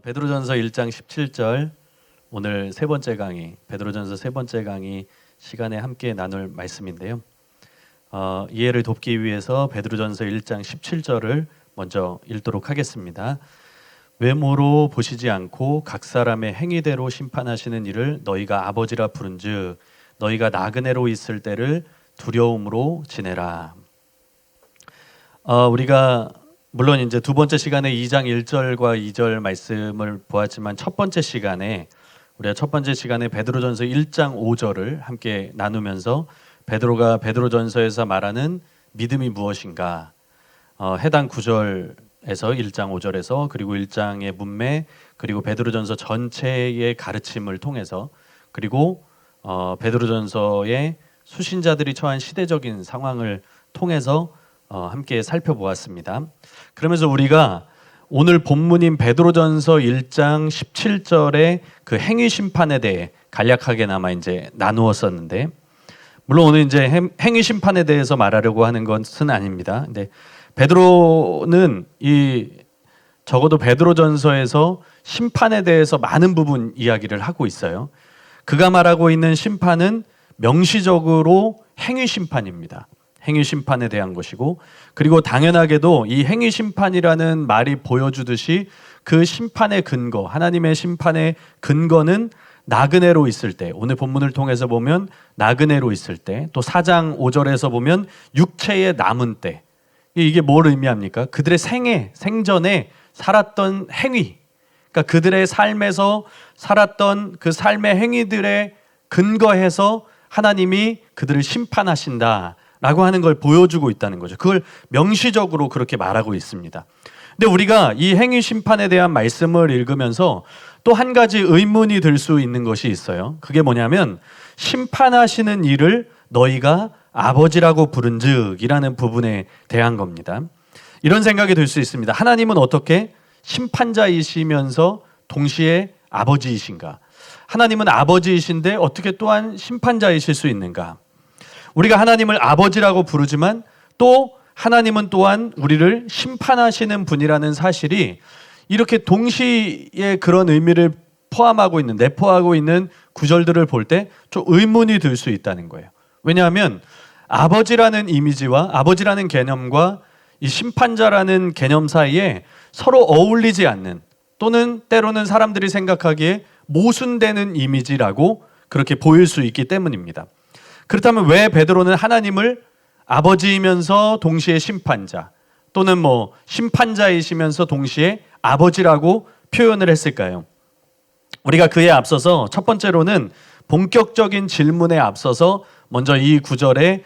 베드로전서 1장 17절 오늘 세 번째 강의, 베드로전서 세 번째 강의 시간에 함께 나눌 말씀인데요. 이해를 돕기 위해서 베드로전서 1장 17절을 먼저 읽도록 하겠습니다. 외모로 보시지 않고 각 사람의 행위대로 심판하시는 이를 너희가 아버지라 부른즉 너희가 나그네로 있을 때를 두려움으로 지내라. 우리가 물론 이제 두 번째 시간에 2장 1절과 2절 말씀을 보았지만 첫 번째 시간에 우리가 첫 번째 시간에 베드로전서 1장 5절을 함께 나누면서 베드로가 베드로전서에서 말하는 믿음이 무엇인가 해당 구절에서 1장 5절에서 그리고 1장의 문맥 그리고 베드로전서 전체의 가르침을 통해서 그리고 베드로전서의 수신자들이 처한 시대적인 상황을 통해서 함께 살펴보았습니다. 그러면서 우리가 오늘 본문인 베드로전서 1장 17절의 그 행위 심판에 대해 간략하게나마 이제 나누었었는데 물론 오늘 이제 행위 심판에 대해서 말하려고 하는 것은 아닙니다. 근데 베드로는 적어도 베드로전서에서 심판에 대해서 많은 부분 이야기를 하고 있어요. 그가 말하고 있는 심판은 명시적으로 행위 심판입니다. 행위 심판에 대한 것이고 그리고 당연하게도 이 행위 심판이라는 말이 보여주듯이 그 심판의 근거, 하나님의 심판의 근거는 나그네로 있을 때, 오늘 본문을 통해서 보면 나그네로 있을 때, 또 4장 5절에서 보면 육체의 남은 때, 이게 뭘 의미합니까? 그들의 생전에 살았던 행위, 그러니까 그들의 삶에서 살았던 그 삶의 행위들에 근거해서 하나님이 그들을 심판하신다 라고 하는 걸 보여주고 있다는 거죠. 그걸 명시적으로 그렇게 말하고 있습니다. 근데 우리가 이 행위 심판에 대한 말씀을 읽으면서 또 한 가지 의문이 들 수 있는 것이 있어요. 그게 뭐냐면 심판하시는 이를 너희가 아버지라고 부른즉 이라는 부분에 대한 겁니다. 이런 생각이 들 수 있습니다. 하나님은 어떻게 심판자이시면서 동시에 아버지이신가? 하나님은 아버지이신데 어떻게 또한 심판자이실 수 있는가? 우리가 하나님을 아버지라고 부르지만 또 하나님은 또한 우리를 심판하시는 분이라는 사실이 이렇게 동시에 그런 의미를 내포하고 있는 구절들을 볼 때 좀 의문이 들 수 있다는 거예요. 왜냐하면 아버지라는 이미지와 아버지라는 개념과 이 심판자라는 개념 사이에 서로 어울리지 않는 또는 때로는 사람들이 생각하기에 모순되는 이미지라고 그렇게 보일 수 있기 때문입니다. 그렇다면 왜 베드로는 하나님을 아버지이면서 동시에 심판자 또는 심판자이시면서 동시에 아버지라고 표현을 했을까요? 우리가 그에 앞서서 첫 번째로는 본격적인 질문에 앞서서 먼저 이 구절에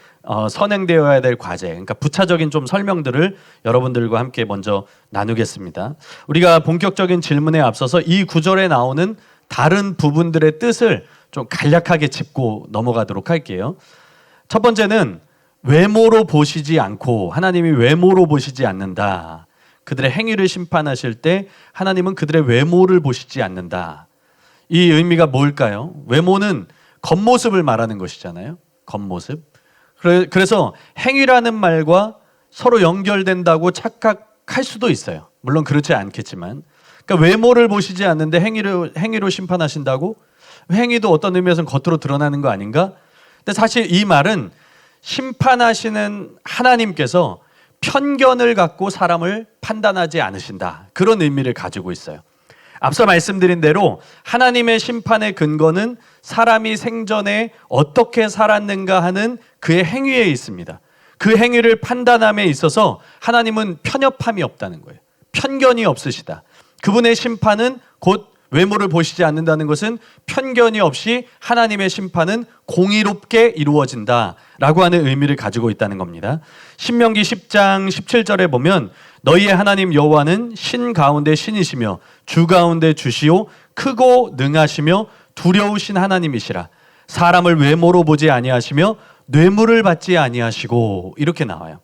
선행되어야 될 과제, 그러니까 부차적인 좀 설명들을 여러분들과 함께 먼저 나누겠습니다. 우리가 본격적인 질문에 앞서서 이 구절에 나오는 다른 부분들의 뜻을 좀 간략하게 짚고 넘어가도록 할게요. 첫 번째는 외모로 보시지 않고 하나님이 외모로 보시지 않는다. 그들의 행위를 심판하실 때 하나님은 그들의 외모를 보시지 않는다. 이 의미가 뭘까요? 외모는 겉모습을 말하는 것이잖아요. 겉모습. 그래서 행위라는 말과 서로 연결된다고 착각할 수도 있어요. 물론 그렇지 않겠지만. 그러니까 외모를 보시지 않는데 행위로 심판하신다고? 행위도 어떤 의미에서는 겉으로 드러나는 거 아닌가? 근데 사실 이 말은 심판하시는 하나님께서 편견을 갖고 사람을 판단하지 않으신다. 그런 의미를 가지고 있어요. 앞서 말씀드린 대로 하나님의 심판의 근거는 사람이 생전에 어떻게 살았는가 하는 그의 행위에 있습니다. 그 행위를 판단함에 있어서 하나님은 편협함이 없다는 거예요. 편견이 없으시다. 그분의 심판은 곧 외모를 보시지 않는다는 것은 편견이 없이 하나님의 심판은 공의롭게 이루어진다라고 하는 의미를 가지고 있다는 겁니다. 신명기 10장 17절에 보면 너희의 하나님 여호와는 신 가운데 신이시며 주 가운데 주시오 크고 능하시며 두려우신 하나님이시라. 사람을 외모로 보지 아니하시며 뇌물을 받지 아니하시고 이렇게 나와요.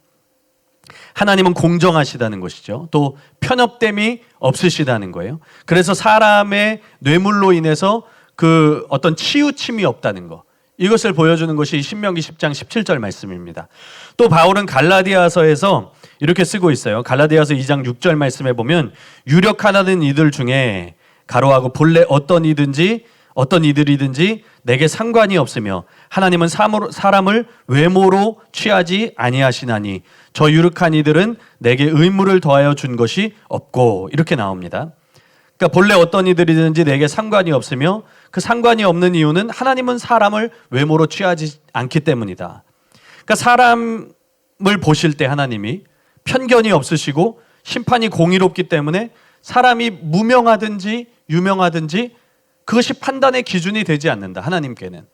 하나님은 공정하시다는 것이죠. 또 편협됨이 없으시다는 거예요. 그래서 사람의 뇌물로 인해서 그 어떤 치우침이 없다는 것, 이것을 보여주는 것이 신명기 10장 17절 말씀입니다. 또 바울은 갈라디아서에서 이렇게 쓰고 있어요. 갈라디아서 2장 6절 말씀에 보면 유력하다는 이들 중에 가로하고 본래 어떤 이들이든지 내게 상관이 없으며 하나님은 사람을 외모로 취하지 아니하시나니 저 유력한 이들은 내게 의무를 더하여 준 것이 없고, 이렇게 나옵니다. 그러니까 본래 어떤 이들이든지 내게 상관이 없으며 그 상관이 없는 이유는 하나님은 사람을 외모로 취하지 않기 때문이다. 그러니까 사람을 보실 때 하나님이 편견이 없으시고 심판이 공의롭기 때문에 사람이 무명하든지 유명하든지 그것이 판단의 기준이 되지 않는다. 하나님께는.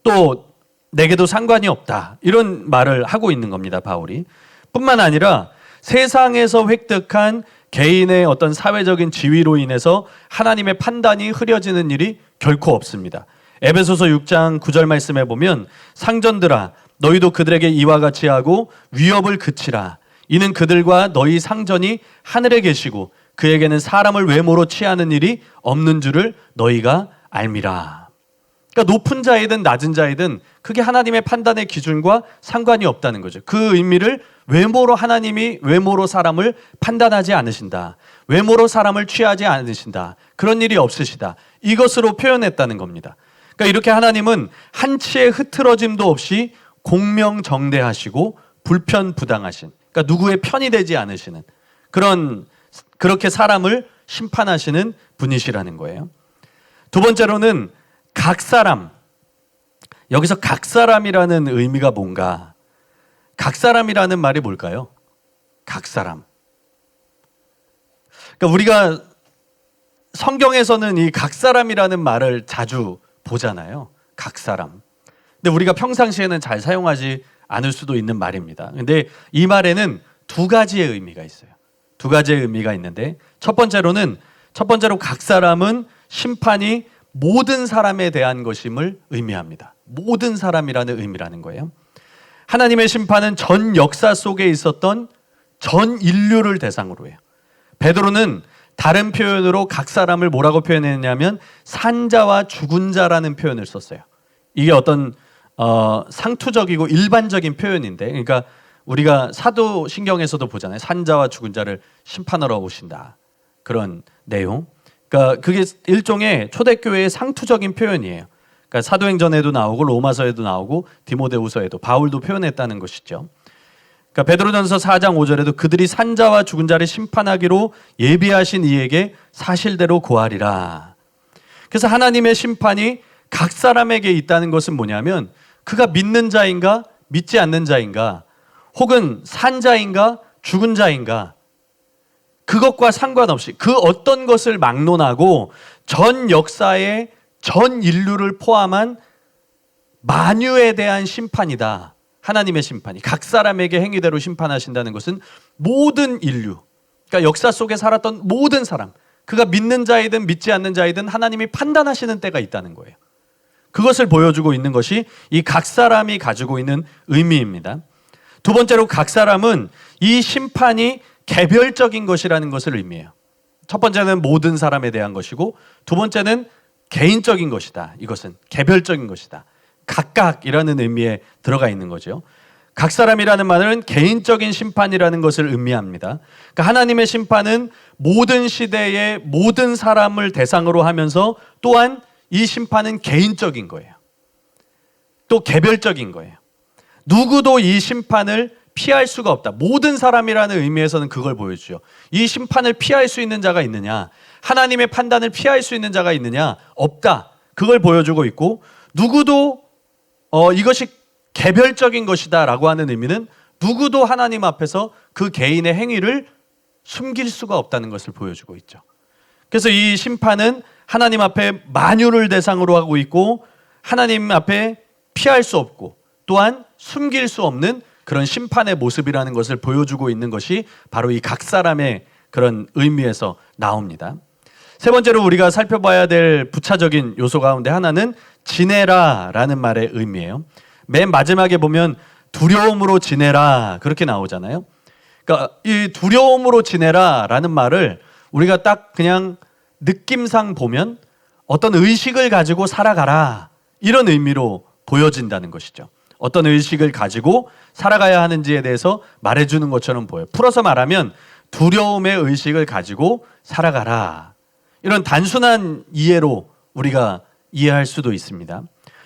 또 내게도 상관이 없다. 이런 말을 하고 있는 겁니다, 바울이. 뿐만 아니라 세상에서 획득한 개인의 어떤 사회적인 지위로 인해서 하나님의 판단이 흐려지는 일이 결코 없습니다. 에베소서 6장 9절 말씀에 보면 상전들아 너희도 그들에게 이와 같이 하고 위협을 그치라. 이는 그들과 너희 상전이 하늘에 계시고 그에게는 사람을 외모로 취하는 일이 없는 줄을 너희가 알미라. 그러니까 높은 자이든 낮은 자이든 그게 하나님의 판단의 기준과 상관이 없다는 거죠. 그 의미를 하나님이 외모로 사람을 판단하지 않으신다. 외모로 사람을 취하지 않으신다. 그런 일이 없으시다. 이것으로 표현했다는 겁니다. 그러니까 이렇게 하나님은 한치의 흐트러짐도 없이 공명정대하시고 불편부당하신, 그러니까 누구의 편이 되지 않으시는 그렇게 사람을 심판하시는 분이시라는 거예요. 두 번째로는 각 사람, 여기서 각 사람이라는 의미가 뭔가? 각 사람이라는 말이 뭘까요? 각 사람. 그러니까 우리가 성경에서는 이 각 사람이라는 말을 자주 보잖아요. 각 사람. 근데 우리가 평상시에는 잘 사용하지 않을 수도 있는 말입니다. 근데 이 말에는 두 가지의 의미가 있어요. 두 가지의 의미가 있는데 첫 번째로 각 사람은 심판이 모든 사람에 대한 것임을 의미합니다. 모든 사람이라는 의미라는 거예요. 하나님의 심판은 전 역사 속에 있었던 전 인류를 대상으로 해요. 베드로는 다른 표현으로 각 사람을 뭐라고 표현했냐면 산자와 죽은 자라는 표현을 썼어요. 이게 어떤 상투적이고 일반적인 표현인데, 그러니까 우리가 사도신경에서도 보잖아요. 산자와 죽은 자를 심판하러 오신다. 그런 내용. 그러니까 그게 일종의 초대교회의 상투적인 표현이에요. 그러니까 사도행전에도 나오고 로마서에도 나오고 디모데후서에도 바울도 표현했다는 것이죠. 그러니까 베드로전서 4장 5절에도 그들이 산자와 죽은 자를 심판하기로 예비하신 이에게 사실대로 고하리라. 그래서 하나님의 심판이 각 사람에게 있다는 것은 뭐냐면 그가 믿는 자인가 믿지 않는 자인가 혹은 산 자인가 죽은 자인가 그것과 상관없이 그 어떤 것을 막론하고 전 역사의 전 인류를 포함한 만유에 대한 심판이다. 하나님의 심판이 각 사람에게 행위대로 심판하신다는 것은 모든 인류, 그러니까 역사 속에 살았던 모든 사람, 그가 믿는 자이든 믿지 않는 자이든 하나님이 판단하시는 때가 있다는 거예요. 그것을 보여주고 있는 것이 이 각 사람이 가지고 있는 의미입니다. 두 번째로 각 사람은 이 심판이 개별적인 것이라는 것을 의미해요. 첫 번째는 모든 사람에 대한 것이고 두 번째는 개인적인 것이다. 이것은 개별적인 것이다. 각각이라는 의미에 들어가 있는 거죠. 각 사람이라는 말은 개인적인 심판이라는 것을 의미합니다. 그러니까 하나님의 심판은 모든 시대의 모든 사람을 대상으로 하면서 또한 이 심판은 개인적인 거예요. 또 개별적인 거예요. 누구도 이 심판을 피할 수가 없다. 모든 사람이라는 의미에서는 그걸 보여주죠. 이 심판을 피할 수 있는 자가 있느냐? 하나님의 판단을 피할 수 있는 자가 있느냐? 없다. 그걸 보여주고 있고 누구도 이것이 개별적인 것이다 라고 하는 의미는 누구도 하나님 앞에서 그 개인의 행위를 숨길 수가 없다는 것을 보여주고 있죠. 그래서 이 심판은 하나님 앞에 만유를 대상으로 하고 있고 하나님 앞에 피할 수 없고 또한 숨길 수 없는 그런 심판의 모습이라는 것을 보여주고 있는 것이 바로 이 각 사람의 그런 의미에서 나옵니다. 세 번째로 우리가 살펴봐야 될 부차적인 요소 가운데 하나는 지내라라는 말의 의미예요. 맨 마지막에 보면 두려움으로 지내라 그렇게 나오잖아요. 그러니까 이 두려움으로 지내라라는 말을 우리가 딱 그냥 느낌상 보면 어떤 의식을 가지고 살아가라 이런 의미로 보여진다는 것이죠. 어떤 의식을 가지고 살아가야 하는지에 대해서 말해주는 것처럼 보여요. 풀어서 말하면 두려움의 의식을 가지고 살아가라 이런 단순한 이해로 우리가 이해할 수도 있습니다.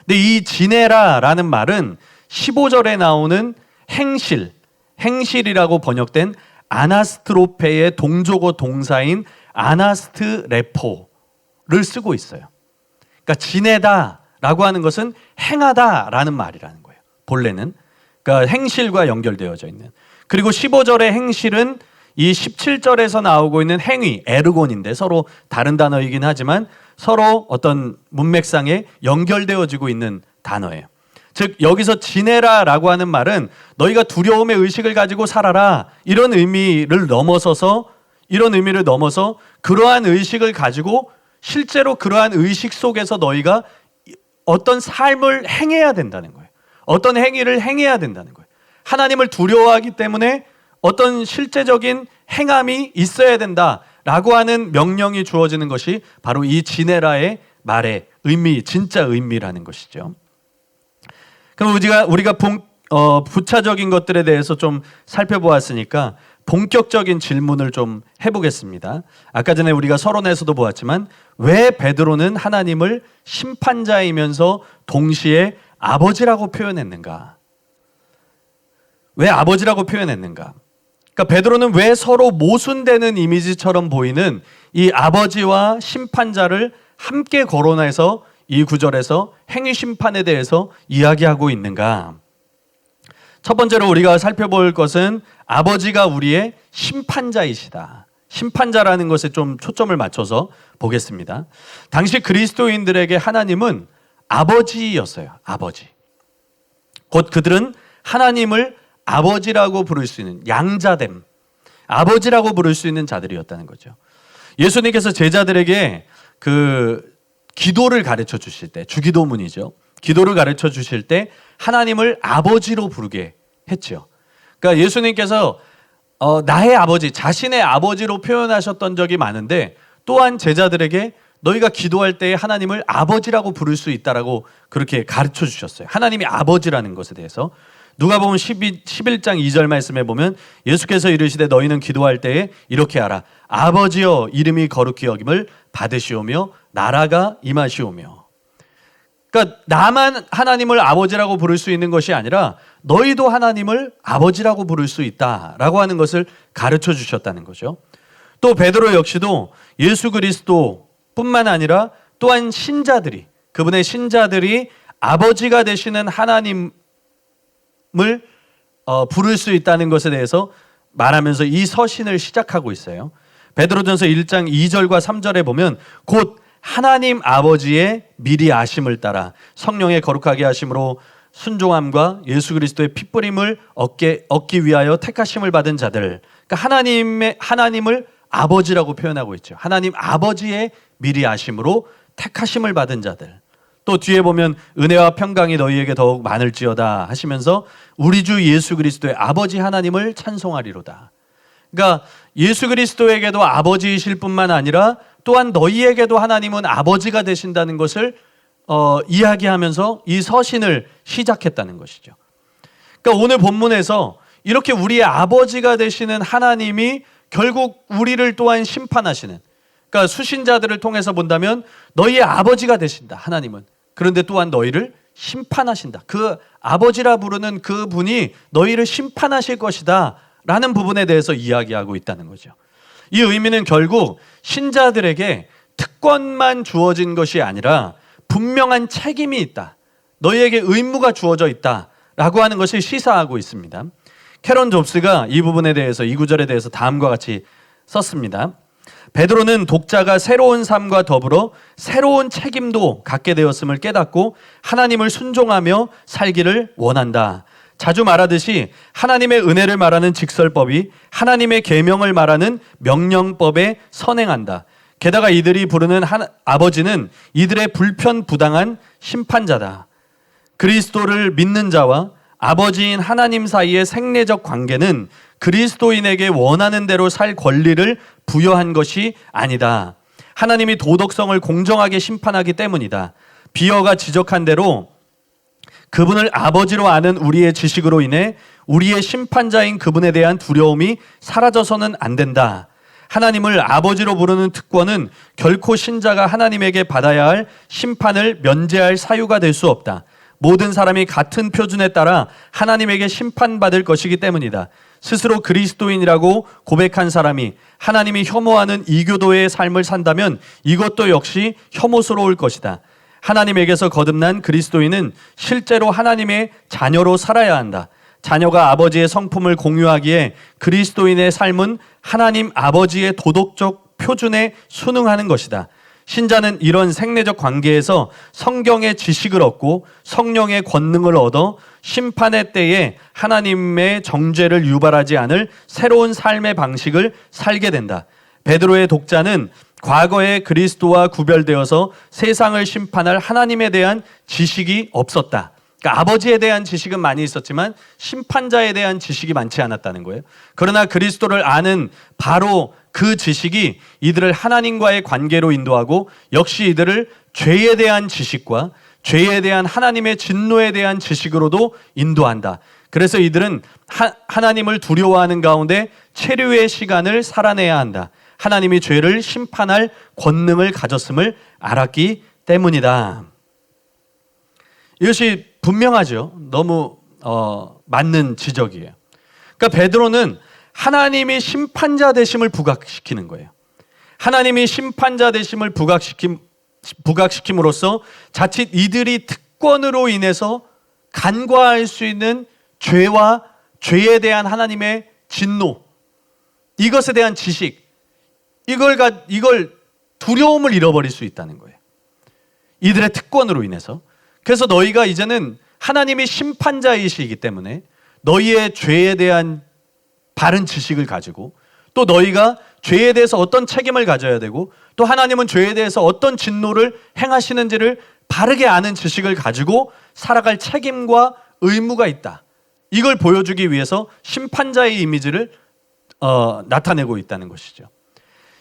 근데 이 지내라라는 말은 15절에 나오는 행실이라고 번역된 아나스트로페의 동조어 동사인 아나스트레포를 쓰고 있어요. 그러니까 지내다라고 하는 것은 행하다라는 말이라는 거예요. 본래는. 그러니까 행실과 연결되어져 있는. 그리고 15절의 행실은 이 17절에서 나오고 있는 행위, 에르곤인데 서로 다른 단어이긴 하지만 서로 어떤 문맥상에 연결되어지고 있는 단어예요. 즉 여기서 지내라라고 하는 말은 너희가 두려움의 의식을 가지고 살아라 이런 의미를 넘어서 그러한 의식을 가지고 실제로 그러한 의식 속에서 너희가 어떤 삶을 행해야 된다는 거예요. 어떤 행위를 행해야 된다는 거예요. 하나님을 두려워하기 때문에 어떤 실제적인 행함이 있어야 된다라고 하는 명령이 주어지는 것이 바로 이 지내라의 말의 의미, 진짜 의미라는 것이죠. 그럼 우리가 부차적인 것들에 대해서 좀 살펴보았으니까 본격적인 질문을 좀 해보겠습니다. 아까 전에 우리가 서론에서도 보았지만 왜 베드로는 하나님을 심판자이면서 동시에 아버지라고 표현했는가? 왜 아버지라고 표현했는가? 그러니까 베드로는 왜 서로 모순되는 이미지처럼 보이는 이 아버지와 심판자를 함께 거론해서 이 구절에서 행위 심판에 대해서 이야기하고 있는가? 첫 번째로 우리가 살펴볼 것은 아버지가 우리의 심판자이시다. 심판자라는 것에 좀 초점을 맞춰서 보겠습니다. 당시 그리스도인들에게 하나님은 아버지였어요. 아버지. 곧 그들은 하나님을 아버지라고 부를 수 있는 양자됨, 아버지라고 부를 수 있는 자들이었다는 거죠. 예수님께서 제자들에게 그 기도를 가르쳐 주실 때, 주기도문이죠. 기도를 가르쳐 주실 때 하나님을 아버지로 부르게 했죠. 그러니까 예수님께서 나의 아버지, 자신의 아버지로 표현하셨던 적이 많은데 또한 제자들에게 너희가 기도할 때 하나님을 아버지라고 부를 수 있다라고 그렇게 가르쳐 주셨어요. 하나님이 아버지라는 것에 대해서. 누가복음 11장 2절 말씀에 보면 예수께서 이르시되 너희는 기도할 때에 이렇게 하라. 아버지여 이름이 거룩히 여김을 받으시오며 나라가 임하시오며. 그러니까 나만 하나님을 아버지라고 부를 수 있는 것이 아니라 너희도 하나님을 아버지라고 부를 수 있다라고 하는 것을 가르쳐 주셨다는 거죠. 또 베드로 역시도 예수 그리스도뿐만 아니라 또한 신자들이, 그분의 신자들이 아버지가 되시는 하나님을 부를 수 있다는 것에 대해서 말하면서 이 서신을 시작하고 있어요. 베드로전서 1장 2절과 3절에 보면 곧 하나님 아버지의 미리 아심을 따라 성령의 거룩하게 하심으로 순종함과 예수 그리스도의 핏부림을 얻기 위하여 택하심을 받은 자들. 그러니까 하나님을 아버지라고 표현하고 있죠. 하나님 아버지의 미리 아심으로 택하심을 받은 자들. 또 뒤에 보면 은혜와 평강이 너희에게 더욱 많을지어다 하시면서 우리 주 예수 그리스도의 아버지 하나님을 찬송하리로다. 그러니까 예수 그리스도에게도 아버지이실 뿐만 아니라 또한 너희에게도 하나님은 아버지가 되신다는 것을 이야기하면서 이 서신을 시작했다는 것이죠. 그러니까 오늘 본문에서 이렇게 우리의 아버지가 되시는 하나님이 결국 우리를 또한 심판하시는, 그러니까 수신자들을 통해서 본다면 너희의 아버지가 되신다, 하나님은. 그런데 또한 너희를 심판하신다. 그 아버지라 부르는 그 분이 너희를 심판하실 것이다 라는 부분에 대해서 이야기하고 있다는 거죠. 이 의미는 결국 신자들에게 특권만 주어진 것이 아니라 분명한 책임이 있다, 너희에게 의무가 주어져 있다라고 하는 것을 시사하고 있습니다. 캐런 잡스가 이 부분에 대해서, 이 구절에 대해서 다음과 같이 썼습니다. 베드로는 독자가 새로운 삶과 더불어 새로운 책임도 갖게 되었음을 깨닫고 하나님을 순종하며 살기를 원한다. 자주 말하듯이 하나님의 은혜를 말하는 직설법이 하나님의 계명을 말하는 명령법에 선행한다. 게다가 이들이 부르는 아버지는 이들의 불편부당한 심판자다. 그리스도를 믿는 자와 아버지인 하나님 사이의 생내적 관계는 그리스도인에게 원하는 대로 살 권리를 부여한 것이 아니다. 하나님이 도덕성을 공정하게 심판하기 때문이다. 비어가 지적한 대로 그분을 아버지로 아는 우리의 지식으로 인해 우리의 심판자인 그분에 대한 두려움이 사라져서는 안 된다. 하나님을 아버지로 부르는 특권은 결코 신자가 하나님에게 받아야 할 심판을 면제할 사유가 될 수 없다. 모든 사람이 같은 표준에 따라 하나님에게 심판받을 것이기 때문이다. 스스로 그리스도인이라고 고백한 사람이 하나님이 혐오하는 이교도의 삶을 산다면 이것도 역시 혐오스러울 것이다. 하나님에게서 거듭난 그리스도인은 실제로 하나님의 자녀로 살아야 한다. 자녀가 아버지의 성품을 공유하기에 그리스도인의 삶은 하나님 아버지의 도덕적 표준에 순응하는 것이다. 신자는 이런 생내적 관계에서 성경의 지식을 얻고 성령의 권능을 얻어 심판의 때에 하나님의 정죄를 유발하지 않을 새로운 삶의 방식을 살게 된다. 베드로의 독자는 과거에 그리스도와 구별되어서 세상을 심판할 하나님에 대한 지식이 없었다. 그러니까 아버지에 대한 지식은 많이 있었지만 심판자에 대한 지식이 많지 않았다는 거예요. 그러나 그리스도를 아는 바로 그 지식이 이들을 하나님과의 관계로 인도하고 역시 이들을 죄에 대한 지식과 죄에 대한 하나님의 진노에 대한 지식으로도 인도한다. 그래서 이들은 하나님을 두려워하는 가운데 체류의 시간을 살아내야 한다. 하나님이 죄를 심판할 권능을 가졌음을 알았기 때문이다. 이것이 분명하죠. 너무 맞는 지적이에요. 그러니까 베드로는 하나님이 심판자 되심을 부각시키는 거예요. 하나님이 심판자 되심을 부각시킴으로써 자칫 이들이 특권으로 인해서 간과할 수 있는 죄와 죄에 대한 하나님의 진노, 이것에 대한 지식, 이걸 두려움을 잃어버릴 수 있다는 거예요. 이들의 특권으로 인해서. 그래서 너희가 이제는 하나님이 심판자이시기 때문에 너희의 죄에 대한 바른 지식을 가지고 또 너희가 죄에 대해서 어떤 책임을 가져야 되고 또 하나님은 죄에 대해서 어떤 진노를 행하시는지를 바르게 아는 지식을 가지고 살아갈 책임과 의무가 있다. 이걸 보여주기 위해서 심판자의 이미지를 나타내고 있다는 것이죠.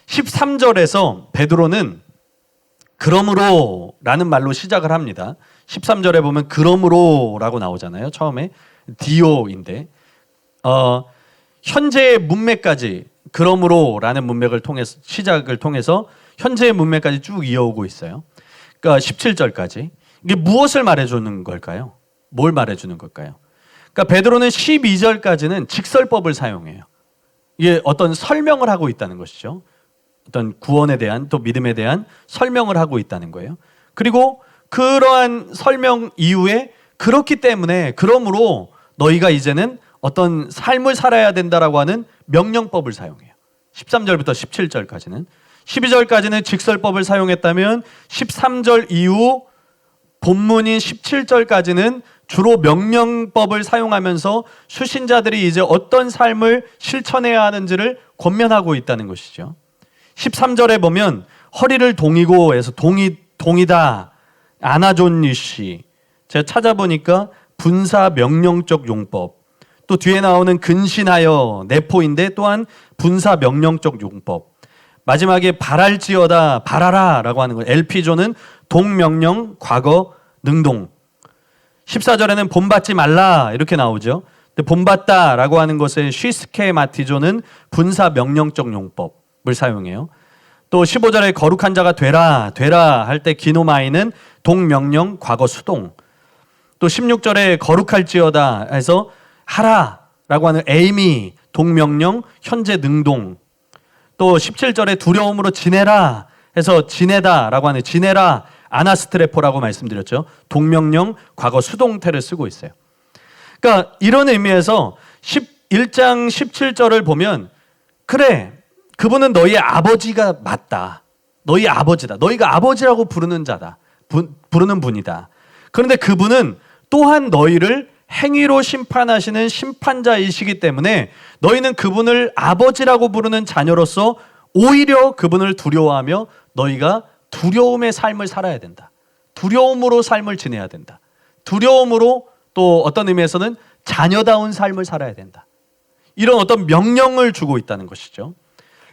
13절에서 베드로는 그러므로 라는 말로 시작을 합니다. 13절에 보면 그러므로 라고 나오잖아요. 처음에 디오인데 현재의 문맥까지 그러므로 라는 문맥을 통해서 시작을 통해서 현재의 문맥까지 쭉 이어오고 있어요. 그러니까 17절까지 이게 무엇을 말해주는 걸까요? 뭘 말해주는 걸까요? 그러니까 베드로는 12절까지는 직설법을 사용해요. 이게 어떤 설명을 하고 있다는 것이죠. 어떤 구원에 대한 또 믿음에 대한 설명을 하고 있다는 거예요. 그리고 그러한 설명 이후에 그렇기 때문에 그러므로 너희가 이제는 어떤 삶을 살아야 된다라고 하는 명령법을 사용해요. 13절부터 17절까지는. 12절까지는 직설법을 사용했다면 13절 이후 본문인 17절까지는 주로 명령법을 사용하면서 수신자들이 이제 어떤 삶을 실천해야 하는지를 권면하고 있다는 것이죠. 13절에 보면 허리를 동이고 해서 동이다 아나존니시, 제가 찾아보니까 분사 명령적 용법, 또 뒤에 나오는 근신하여 내포인데 또한 분사 명령적 용법, 마지막에 바랄지어다 바라라 라고 하는 거예요. LP조는 동명령 과거 능동. 14절에는 본받지 말라 이렇게 나오죠. 근데 본받다 라고 하는 것의 쉬스케마티조는 분사 명령적 용법을 사용해요. 또 15절에 거룩한 자가 되라 할 때 기노마이는 동명령 과거 수동. 또 16절에 거룩할지어다 해서 하라 라고 하는 에이미 동명령 현재 능동. 또 17절에 두려움으로 지내라 해서 지내다 라고 하는 지내라 아나스트레포라고 말씀드렸죠. 동명령 과거 수동태를 쓰고 있어요. 그러니까 이런 의미에서 1장 17절을 보면 그래 그분은 너희의 아버지가 맞다. 너희 아버지다. 너희가 아버지라고 부르는 자다. 부르는 분이다. 그런데 그분은 또한 너희를 행위로 심판하시는 심판자이시기 때문에 너희는 그분을 아버지라고 부르는 자녀로서 오히려 그분을 두려워하며 너희가 두려움의 삶을 살아야 된다. 두려움으로 삶을 지내야 된다. 두려움으로 또 어떤 의미에서는 자녀다운 삶을 살아야 된다. 이런 어떤 명령을 주고 있다는 것이죠.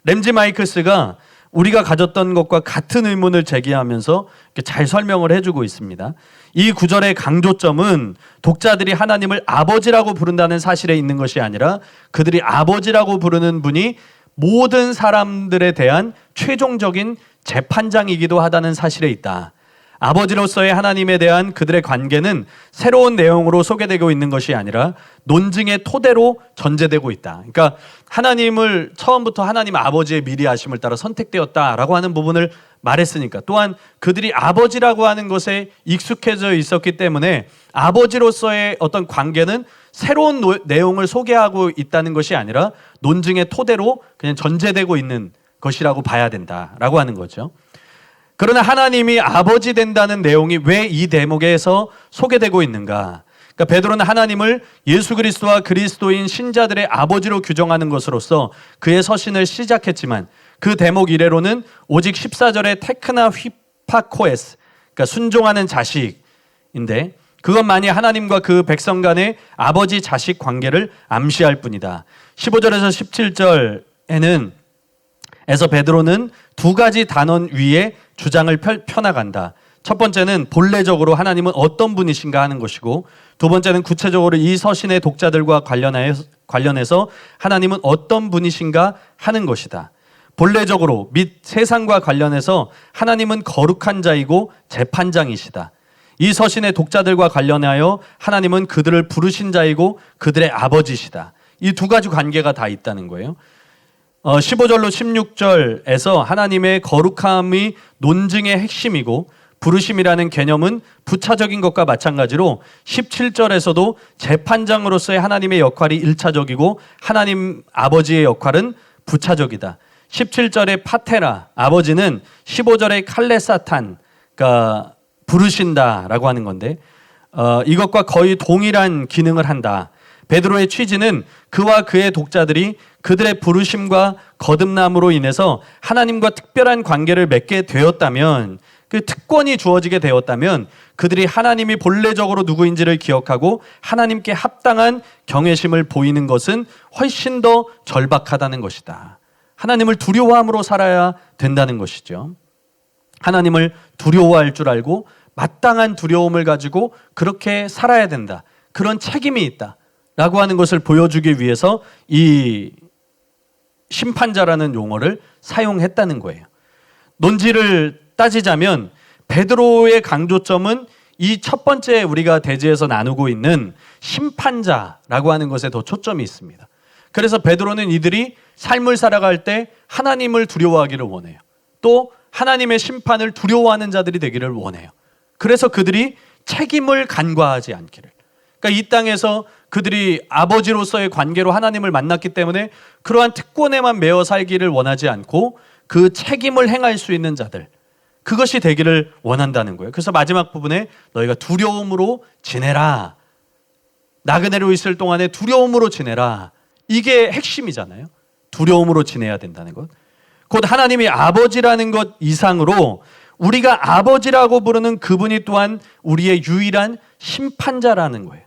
램지 마이클스가 우리가 가졌던 것과 같은 의문을 제기하면서 잘 설명을 해주고 있습니다. 이 구절의 강조점은 독자들이 하나님을 아버지라고 부른다는 사실에 있는 것이 아니라 그들이 아버지라고 부르는 분이 모든 사람들에 대한 최종적인 재판장이기도 하다는 사실에 있다. 아버지로서의 하나님에 대한 그들의 관계는 새로운 내용으로 소개되고 있는 것이 아니라 논증의 토대로 전제되고 있다. 그러니까 하나님을 처음부터 하나님 아버지의 미리하심을 따라 선택되었다라고 하는 부분을 말했으니까, 또한 그들이 아버지라고 하는 것에 익숙해져 있었기 때문에 아버지로서의 어떤 관계는 새로운 내용을 소개하고 있다는 것이 아니라 논증의 토대로 그냥 전제되고 있는 것이라고 봐야 된다라고 하는 거죠. 그러나 하나님이 아버지 된다는 내용이 왜 이 대목에서 소개되고 있는가? 그러니까 베드로는 하나님을 예수 그리스도와 그리스도인 신자들의 아버지로 규정하는 것으로서 그의 서신을 시작했지만, 그 대목 이래로는 오직 14절의 테크나 휘파코에스, 그러니까 순종하는 자식인데, 그것만이 하나님과 그 백성 간의 아버지 자식 관계를 암시할 뿐이다. 15절에서 17절에는 에서 베드로는 두 가지 단원 위에 주장을 펴나간다. 첫 번째는 본래적으로 하나님은 어떤 분이신가 하는 것이고, 두 번째는 구체적으로 이 서신의 독자들과 관련해서 하나님은 어떤 분이신가 하는 것이다. 본래적으로 및 세상과 관련해서 하나님은 거룩한 자이고 재판장이시다. 이 서신의 독자들과 관련하여 하나님은 그들을 부르신 자이고 그들의 아버지시다. 이 두 가지 관계가 다 있다는 거예요. 15절로 16절에서 하나님의 거룩함이 논증의 핵심이고, 부르심이라는 개념은 부차적인 것과 마찬가지로 17절에서도 재판장으로서의 하나님의 역할이 1차적이고 하나님 아버지의 역할은 부차적이다. 17절의 파테라, 아버지는 15절의 칼레사탄, 그러니까 부르신다라고 하는 건데, 이것과 거의 동일한 기능을 한다. 베드로의 취지는 그와 그의 독자들이 그들의 부르심과 거듭남으로 인해서 하나님과 특별한 관계를 맺게 되었다면, 그 특권이 주어지게 되었다면, 그들이 하나님이 본래적으로 누구인지를 기억하고 하나님께 합당한 경외심을 보이는 것은 훨씬 더 절박하다는 것이다. 하나님을 두려워함으로 살아야 된다는 것이죠. 하나님을 두려워할 줄 알고 마땅한 두려움을 가지고 그렇게 살아야 된다. 그런 책임이 있다. 라고 하는 것을 보여주기 위해서 이 심판자라는 용어를 사용했다는 거예요. 논지를 따지자면 베드로의 강조점은 이 첫 번째 우리가 대지에서 나누고 있는 심판자라고 하는 것에 더 초점이 있습니다. 그래서 베드로는 이들이 삶을 살아갈 때 하나님을 두려워하기를 원해요. 또 하나님의 심판을 두려워하는 자들이 되기를 원해요. 그래서 그들이 책임을 간과하지 않기를. 그러니까 이 땅에서 그들이 아버지로서의 관계로 하나님을 만났기 때문에 그러한 특권에만 매어 살기를 원하지 않고 그 책임을 행할 수 있는 자들, 그것이 되기를 원한다는 거예요. 그래서 마지막 부분에 너희가 두려움으로 지내라. 나그네로 있을 동안에 두려움으로 지내라. 이게 핵심이잖아요. 두려움으로 지내야 된다는 것. 곧 하나님이 아버지라는 것 이상으로 우리가 아버지라고 부르는 그분이 또한 우리의 유일한 심판자라는 거예요.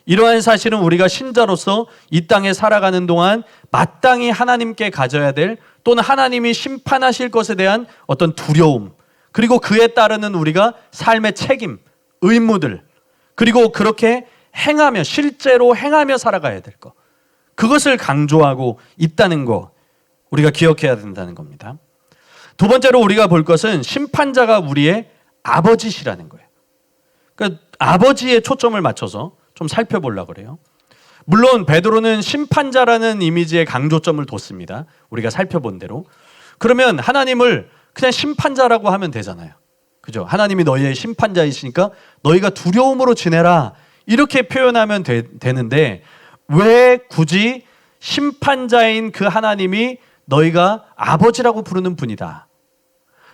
이러한 사실은 우리가 신자로서 이 땅에 살아가는 동안 마땅히 하나님께 가져야 될, 또는 하나님이 심판하실 것에 대한 어떤 두려움, 그리고 그에 따르는 우리가 삶의 책임, 의무들, 그리고 그렇게 행하며, 실제로 행하며 살아가야 될 것, 그것을 강조하고 있다는 거 우리가 기억해야 된다는 겁니다. 두 번째로 우리가 볼 것은 심판자가 우리의 아버지시라는 거예요. 그러니까 아버지에 초점을 맞춰서 좀 살펴보려고 그래요. 물론 베드로는 심판자라는 이미지에 강조점을 뒀습니다. 우리가 살펴본 대로. 그러면 하나님을 그냥 심판자라고 하면 되잖아요. 그죠? 하나님이 너희의 심판자이시니까 너희가 두려움으로 지내라. 이렇게 표현하면 되는데, 왜 굳이 심판자인 그 하나님이 너희가 아버지라고 부르는 분이다.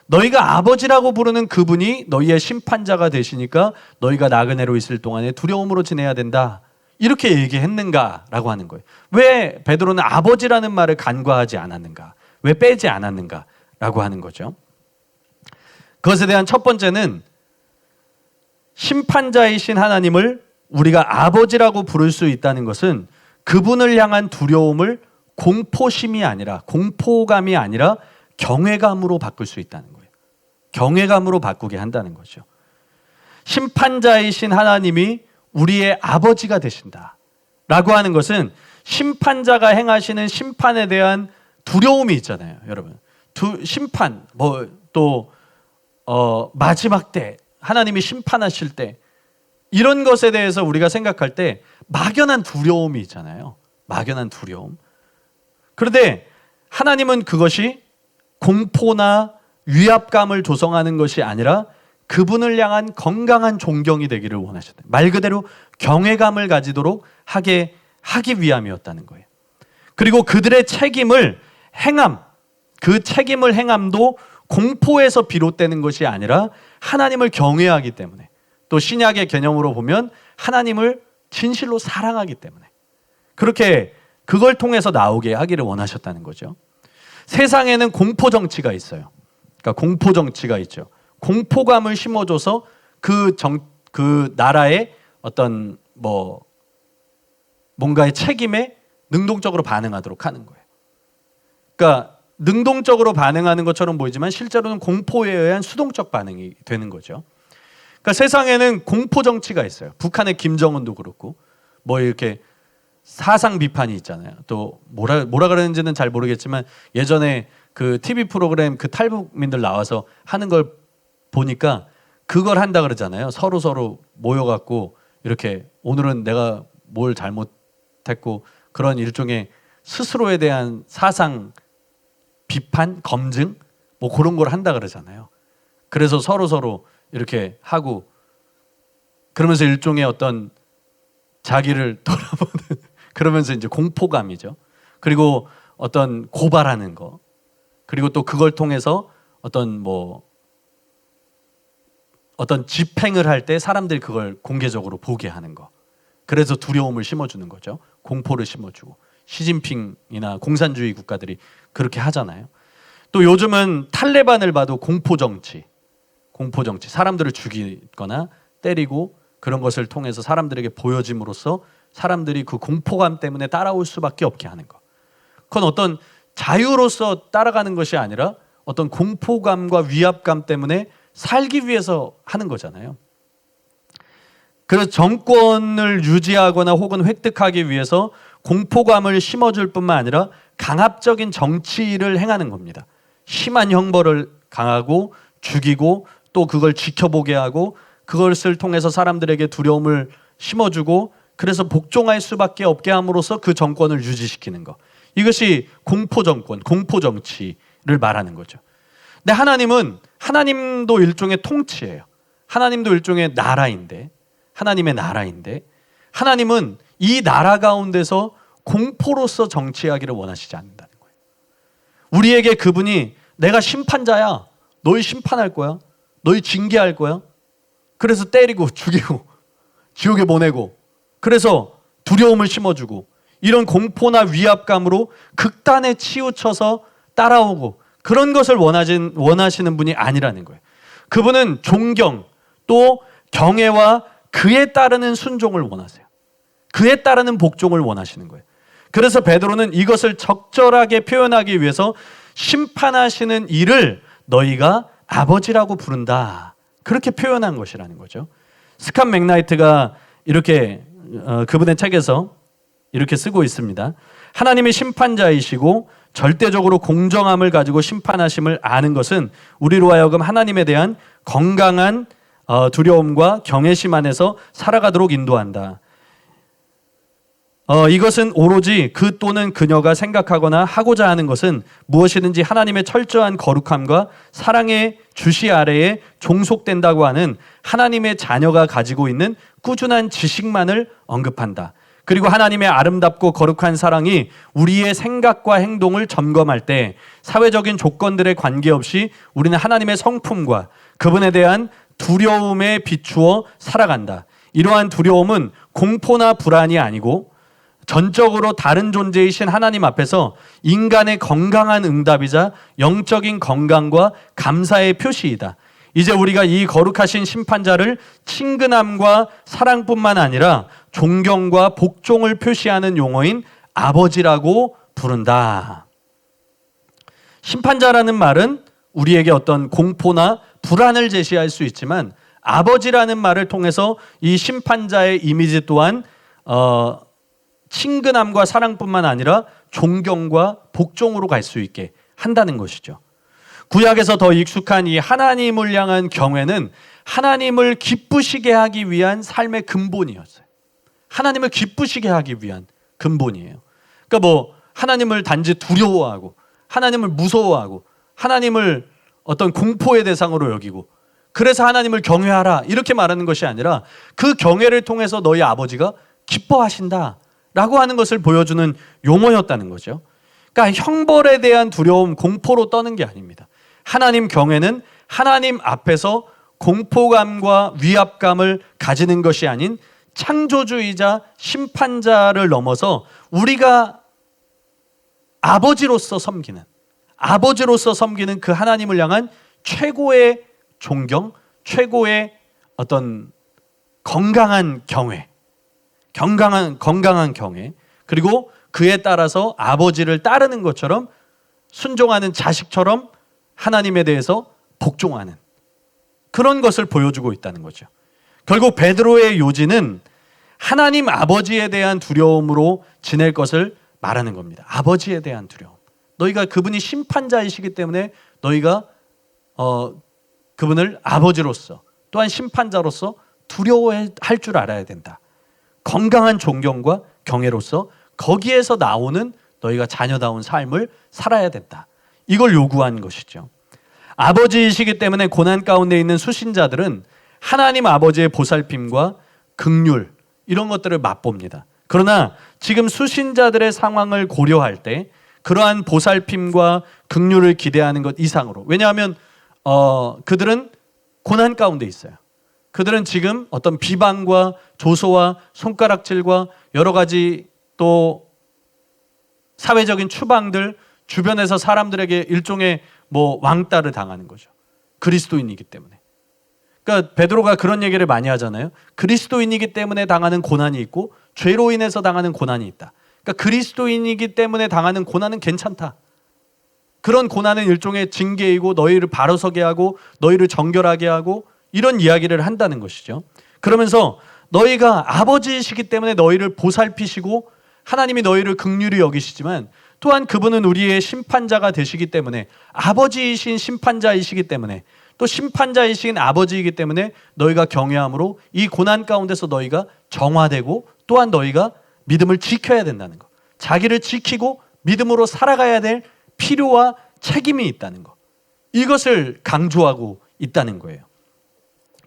너희가 아버지라고 부르는 그분이 너희의 심판자가 되시니까 너희가 나그네로 있을 동안에 두려움으로 지내야 된다. 이렇게 얘기했는가라고 하는 거예요. 왜 베드로는 아버지라는 말을 간과하지 않았는가? 왜 빼지 않았는가라고 하는 거죠. 그것에 대한 첫 번째는 심판자이신 하나님을 우리가 아버지라고 부를 수 있다는 것은 그분을 향한 두려움을 공포심이 아니라, 공포감이 아니라 경외감으로 바꿀 수 있다는 거예요. 경외감으로 바꾸게 한다는 거죠. 심판자이신 하나님이 우리의 아버지가 되신다 라고 하는 것은 심판자가 행하시는 심판에 대한 두려움이 있잖아요, 여러분. 심판, 또 마지막 때 하나님이 심판하실 때 이런 것에 대해서 우리가 생각할 때 막연한 두려움이 있잖아요. 막연한 두려움. 그런데 하나님은 그것이 공포나 위압감을 조성하는 것이 아니라 그분을 향한 건강한 존경이 되기를 원하셨다. 말 그대로 경외감을 가지도록 하기 위함이었다는 거예요. 그리고 그들의 책임을 그 책임을 행함도 공포에서 비롯되는 것이 아니라 하나님을 경외하기 때문에, 또 신약의 개념으로 보면 하나님을 진실로 사랑하기 때문에 그렇게 그걸 통해서 나오게 하기를 원하셨다는 거죠. 세상에는 공포 정치가 있어요. 그러니까 공포 정치가 있죠. 공포감을 심어줘서 그 나라의 어떤 뭔가의 책임에 능동적으로 반응하도록 하는 거예요. 그러니까 능동적으로 반응하는 것처럼 보이지만 실제로는 공포에 의한 수동적 반응이 되는 거죠. 그러니까 세상에는 공포 정치가 있어요. 북한의 김정은도 그렇고 이렇게 사상 비판이 있잖아요. 또 뭐라 그러는지는 잘 모르겠지만 예전에 그 TV 프로그램 그 탈북민들 나와서 하는 걸 보니까 그걸 한다 그러잖아요. 서로 모여갖고 이렇게 오늘은 내가 뭘 잘못했고 그런 일종의 스스로에 대한 사상 비판, 검증 그런 걸 한다 그러잖아요. 그래서 서로 이렇게 하고 그러면서 일종의 어떤 자기를 돌아보는 그러면서 이제 공포감이죠. 그리고 어떤 고발하는 거, 그리고 또 그걸 통해서 어떤 집행을 할 때 사람들이 그걸 공개적으로 보게 하는 거. 그래서 두려움을 심어주는 거죠. 공포를 심어주고. 시진핑이나 공산주의 국가들이 그렇게 하잖아요. 또 요즘은 탈레반을 봐도 공포 정치, 사람들을 죽이거나 때리고 그런 것을 통해서 사람들에게 보여짐으로써 사람들이 그 공포감 때문에 따라올 수밖에 없게 하는 것. 그건 어떤 자유로서 따라가는 것이 아니라 어떤 공포감과 위압감 때문에 살기 위해서 하는 거잖아요. 그래서 정권을 유지하거나 혹은 획득하기 위해서 공포감을 심어줄 뿐만 아니라 강압적인 정치를 행하는 겁니다. 심한 형벌을 강하고 죽이고 또 그걸 지켜보게 하고 그것을 통해서 사람들에게 두려움을 심어주고 그래서 복종할 수밖에 없게 함으로써 그 정권을 유지시키는 것. 이것이 공포 정권, 공포 정치를 말하는 거죠. 근데 하나님도 일종의 통치예요. 하나님도 일종의 나라인데, 하나님의 나라인데 하나님은 이 나라 가운데서 공포로서 정치하기를 원하시지 않는다는 거예요. 우리에게 그분이 내가 심판자야. 너희 심판할 거야. 너희 징계할 거야. 그래서 때리고 죽이고 지옥에 보내고 그래서 두려움을 심어주고 이런 공포나 위압감으로 극단에 치우쳐서 따라오고 그런 것을 원하시는 분이 아니라는 거예요. 그분은 존경 또 경애와 그에 따르는 순종을 원하세요. 그에 따르는 복종을 원하시는 거예요. 그래서 베드로는 이것을 적절하게 표현하기 위해서 심판하시는 이를 너희가 아버지라고 부른다. 그렇게 표현한 것이라는 거죠. 스캇 맥나이트가 이렇게 그분의 책에서 이렇게 쓰고 있습니다. 하나님이 심판자이시고 절대적으로 공정함을 가지고 심판하심을 아는 것은 우리로 하여금 하나님에 대한 건강한 두려움과 경외심 안에서 살아가도록 인도한다. 이것은 오로지 그 또는 그녀가 생각하거나 하고자 하는 것은 무엇이든지 하나님의 철저한 거룩함과 사랑의 주시 아래에 종속된다고 하는 하나님의 자녀가 가지고 있는 꾸준한 지식만을 언급한다. 그리고 하나님의 아름답고 거룩한 사랑이 우리의 생각과 행동을 점검할 때 사회적인 조건들에 관계없이 우리는 하나님의 성품과 그분에 대한 두려움에 비추어 살아간다. 이러한 두려움은 공포나 불안이 아니고 전적으로 다른 존재이신 하나님 앞에서 인간의 건강한 응답이자 영적인 건강과 감사의 표시이다. 이제 우리가 이 거룩하신 심판자를 친근함과 사랑뿐만 아니라 존경과 복종을 표시하는 용어인 아버지라고 부른다. 심판자라는 말은 우리에게 어떤 공포나 불안을 제시할 수 있지만 아버지라는 말을 통해서 이 심판자의 이미지 또한 친근함과 사랑뿐만 아니라 존경과 복종으로 갈 수 있게 한다는 것이죠. 구약에서 더 익숙한 이 하나님을 향한 경외는 하나님을 기쁘시게 하기 위한 삶의 근본이었어요. 하나님을 기쁘시게 하기 위한 근본이에요. 그러니까 뭐 하나님을 단지 두려워하고 하나님을 무서워하고 하나님을 어떤 공포의 대상으로 여기고 그래서 하나님을 경외하라 이렇게 말하는 것이 아니라 그 경외를 통해서 너희 아버지가 기뻐하신다라고 하는 것을 보여주는 용어였다는 거죠. 그러니까 형벌에 대한 두려움, 공포로 떠는 게 아닙니다. 하나님 경외는 하나님 앞에서 공포감과 위압감을 가지는 것이 아닌 창조주이자 심판자를 넘어서 우리가 아버지로서 섬기는 그 하나님을 향한 최고의 존경, 최고의 어떤 건강한 경외, 건강한 경외, 그리고 그에 따라서 아버지를 따르는 것처럼 순종하는 자식처럼 하나님에 대해서 복종하는 그런 것을 보여주고 있다는 거죠. 결국 베드로의 요지는 하나님 아버지에 대한 두려움으로 지낼 것을 말하는 겁니다. 아버지에 대한 두려움. 너희가 그분이 심판자이시기 때문에 너희가 그분을 아버지로서 또한 심판자로서 두려워할 줄 알아야 된다. 건강한 존경과 경외로서 거기에서 나오는 너희가 자녀다운 삶을 살아야 된다. 이걸 요구한 것이죠. 아버지이시기 때문에 고난 가운데 있는 수신자들은 하나님 아버지의 보살핌과 긍휼 이런 것들을 맛봅니다. 그러나 지금 수신자들의 상황을 고려할 때 그러한 보살핌과 긍휼을 기대하는 것 이상으로, 왜냐하면 그들은 고난 가운데 있어요. 그들은 지금 어떤 비방과 조소와 손가락질과 여러 가지 또 사회적인 추방들, 주변에서 사람들에게 일종의 왕따를 당하는 거죠. 그리스도인이기 때문에. 그러니까 베드로가 그런 얘기를 많이 하잖아요. 그리스도인이기 때문에 당하는 고난이 있고 죄로 인해서 당하는 고난이 있다. 그러니까 그리스도인이기 때문에 당하는 고난은 괜찮다. 그런 고난은 일종의 징계이고 너희를 바로 서게 하고 너희를 정결하게 하고 이런 이야기를 한다는 것이죠. 그러면서 너희가 아버지이시기 때문에 너희를 보살피시고 하나님이 너희를 긍휼히 여기시지만 또한 그분은 우리의 심판자가 되시기 때문에 아버지이신 심판자이시기 때문에 또 심판자이신 아버지이기 때문에 너희가 경외함으로 이 고난 가운데서 너희가 정화되고 또한 너희가 믿음을 지켜야 된다는 것. 자기를 지키고 믿음으로 살아가야 될 필요와 책임이 있다는 것. 이것을 강조하고 있다는 거예요.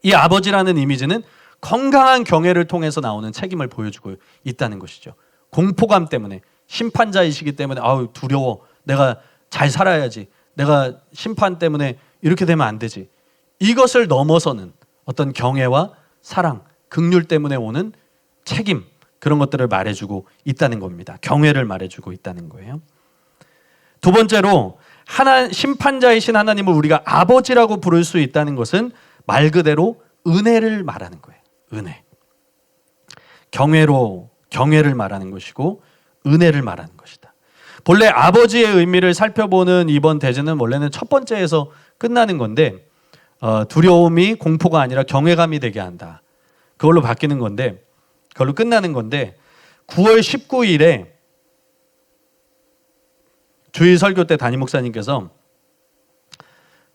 이 아버지라는 이미지는 건강한 경외를 통해서 나오는 책임을 보여주고 있다는 것이죠. 공포감 때문에 심판자이시기 때문에 아우 두려워. 내가 잘 살아야지. 내가 심판 때문에 이렇게 되면 안 되지. 이것을 넘어서는 어떤 경외와 사랑, 긍휼 때문에 오는 책임 그런 것들을 말해주고 있다는 겁니다. 경외를 말해주고 있다는 거예요. 두 번째로 심판자이신 하나님을 우리가 아버지라고 부를 수 있다는 것은 말 그대로 은혜를 말하는 거예요. 은혜. 경외를 말하는 것이고 은혜를 말하는 것이다. 본래 아버지의 의미를 살펴보는 이번 대제는 원래는 첫 번째에서 끝나는 건데 두려움이 공포가 아니라 경외감이 되게 한다. 그걸로 바뀌는 건데 그걸로 끝나는 건데 9월 19일에 주일 설교 때 담임 목사님께서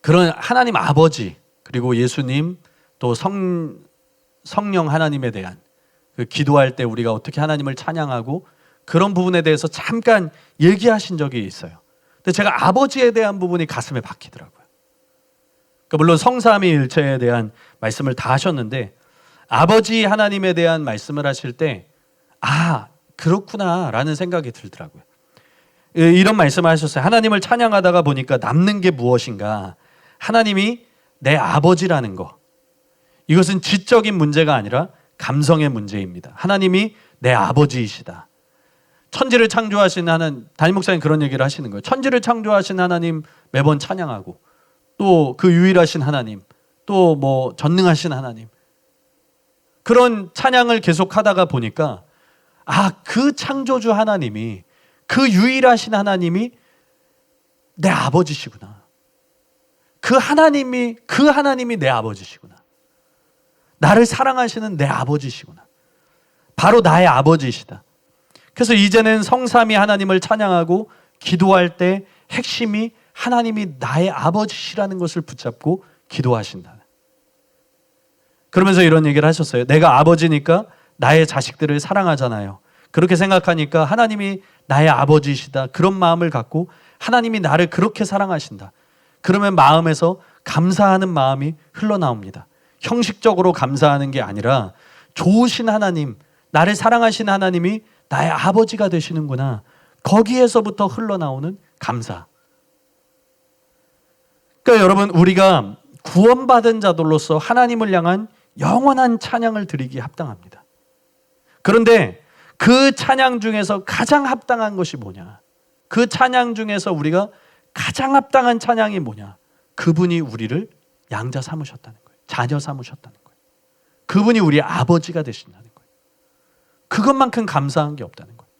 그런 하나님 아버지 그리고 예수님 또 성령 하나님에 대한 그 기도할 때 우리가 어떻게 하나님을 찬양하고 그런 부분에 대해서 잠깐 얘기하신 적이 있어요. 근데 제가 아버지에 대한 부분이 가슴에 박히더라고요. 그러니까 물론 성삼위일체에 대한 말씀을 다 하셨는데 아버지 하나님에 대한 말씀을 하실 때 그렇구나라는 생각이 들더라고요. 이런 말씀을 하셨어요. 하나님을 찬양하다가 보니까 남는 게 무엇인가? 하나님이 내 아버지라는 거. 이것은 지적인 문제가 아니라 감성의 문제입니다. 하나님이 내 아버지이시다. 천지를 창조하신 하나님, 담임 목사님 그런 얘기를 하시는 거예요. 천지를 창조하신 하나님 매번 찬양하고 또 그 유일하신 하나님, 또 전능하신 하나님 그런 찬양을 계속 하다가 보니까 그 창조주 하나님이 그 유일하신 하나님이 내 아버지시구나. 그 하나님이 내 아버지시구나. 나를 사랑하시는 내 아버지시구나. 바로 나의 아버지이시다. 그래서 이제는 성삼위 하나님을 찬양하고 기도할 때 핵심이 하나님이 나의 아버지시라는 것을 붙잡고 기도하신다. 그러면서 이런 얘기를 하셨어요. 내가 아버지니까 나의 자식들을 사랑하잖아요. 그렇게 생각하니까 하나님이 나의 아버지시다. 그런 마음을 갖고 하나님이 나를 그렇게 사랑하신다. 그러면 마음에서 감사하는 마음이 흘러나옵니다. 형식적으로 감사하는 게 아니라 좋으신 하나님, 나를 사랑하신 하나님이 나의 아버지가 되시는구나. 거기에서부터 흘러나오는 감사. 그러니까 여러분, 우리가 구원받은 자들로서 하나님을 향한 영원한 찬양을 드리기에 합당합니다. 그런데 그 찬양 중에서 가장 합당한 것이 뭐냐? 그 찬양 중에서 우리가 가장 합당한 찬양이 뭐냐? 그분이 우리를 양자 삼으셨다는 거예요. 자녀 삼으셨다는 거예요. 그분이 우리의 아버지가 되신다는 거예요. 그것만큼 감사한 게 없다는 거예요.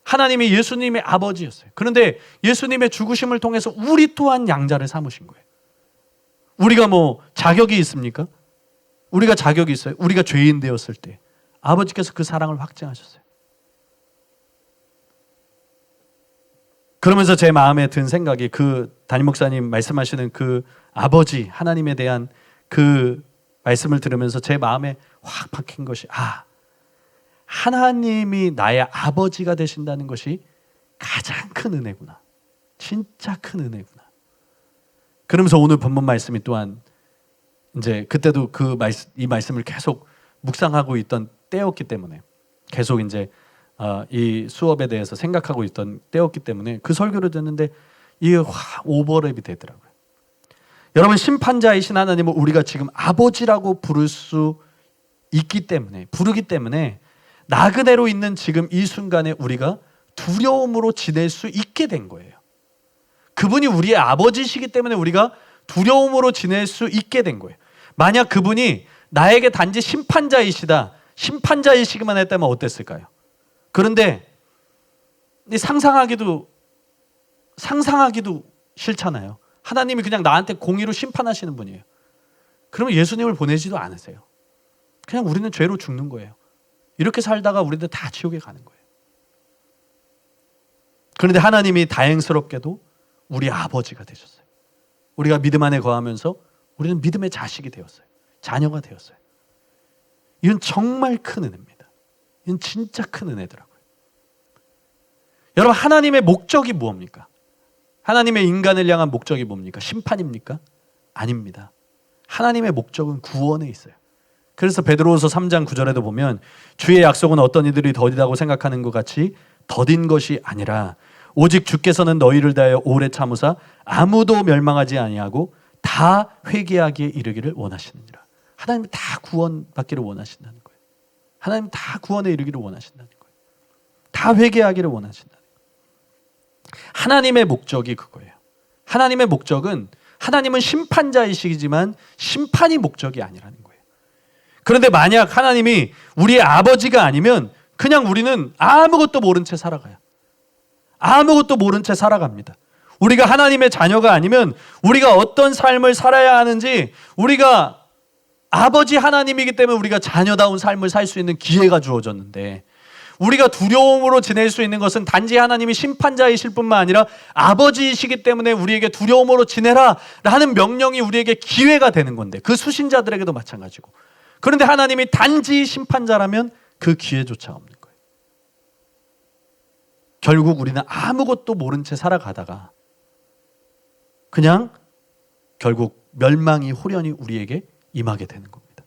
하나님이 예수님의 아버지였어요. 그런데 예수님의 죽으심을 통해서 우리 또한 양자를 삼으신 거예요. 우리가 뭐 자격이 있습니까? 우리가 자격이 있어요. 우리가 죄인 되었을 때 아버지께서 그 사랑을 확증하셨어요. 그러면서 제 마음에 든 생각이 그 담임 목사님 말씀하시는 그 아버지 하나님에 대한 그 말씀을 들으면서 제 마음에 확 박힌 것이 하나님이 나의 아버지가 되신다는 것이 가장 큰 은혜구나. 진짜 큰 은혜구나. 그러면서 오늘 본문 말씀이 또한 이제 그때도 이 말씀을 계속 묵상하고 있던 때였기 때문에 계속 이제 이 수업에 대해서 생각하고 있던 때였기 때문에 그 설교를 듣는데 이게 오버랩이 되더라고요. 여러분, 심판자이신 하나님을 우리가 지금 아버지라고 부르기 때문에 나그네로 있는 지금 이 순간에 우리가 두려움으로 지낼 수 있게 된 거예요. 그분이 우리의 아버지시기 때문에 우리가 두려움으로 지낼 수 있게 된 거예요. 만약 그분이 나에게 단지 심판자이시기만 했다면 어땠을까요? 그런데 상상하기도 싫잖아요. 하나님이 그냥 나한테 공의로 심판하시는 분이에요. 그러면 예수님을 보내지도 않으세요. 그냥 우리는 죄로 죽는 거예요. 이렇게 살다가 우리들 다 지옥에 가는 거예요. 그런데 하나님이 다행스럽게도 우리 아버지가 되셨어요. 우리가 믿음 안에 거하면서 우리는 믿음의 자식이 되었어요. 자녀가 되었어요. 이건 정말 큰 은혜입니다. 이건 진짜 큰 은혜더라고요. 여러분, 하나님의 목적이 무엇입니까? 하나님의 인간을 향한 목적이 뭡니까? 심판입니까? 아닙니다. 하나님의 목적은 구원에 있어요. 그래서 베드로후서 3장 9절에도 보면 주의 약속은 어떤 이들이 더디다고 생각하는 것 같이 더딘 것이 아니라 오직 주께서는 너희를 다하여 오래 참으사 아무도 멸망하지 아니하고 다 회개하기에 이르기를 원하시느니라. 하나님은 다 구원받기를 원하신다는 거예요. 하나님은 다 구원에 이르기를 원하신다는 거예요. 다 회개하기를 원하신다는 거예요. 하나님의 목적이 그거예요. 하나님의 목적은 하나님은 심판자이시지만 심판이 목적이 아니라는 거예요. 그런데 만약 하나님이 우리의 아버지가 아니면 그냥 우리는 아무것도 모른 채 살아가요. 아무것도 모른 채 살아갑니다. 우리가 하나님의 자녀가 아니면 우리가 어떤 삶을 살아야 하는지, 우리가 아버지 하나님이기 때문에 우리가 자녀다운 삶을 살 수 있는 기회가 주어졌는데, 우리가 두려움으로 지낼 수 있는 것은 단지 하나님이 심판자이실 뿐만 아니라 아버지이시기 때문에 우리에게 두려움으로 지내라 라는 명령이 우리에게 기회가 되는 건데, 그 수신자들에게도 마찬가지고. 그런데 하나님이 단지 심판자라면 그 기회조차 없는 거예요. 결국 우리는 아무것도 모른 채 살아가다가 그냥 결국 멸망이 호련히 우리에게 임하게 되는 겁니다.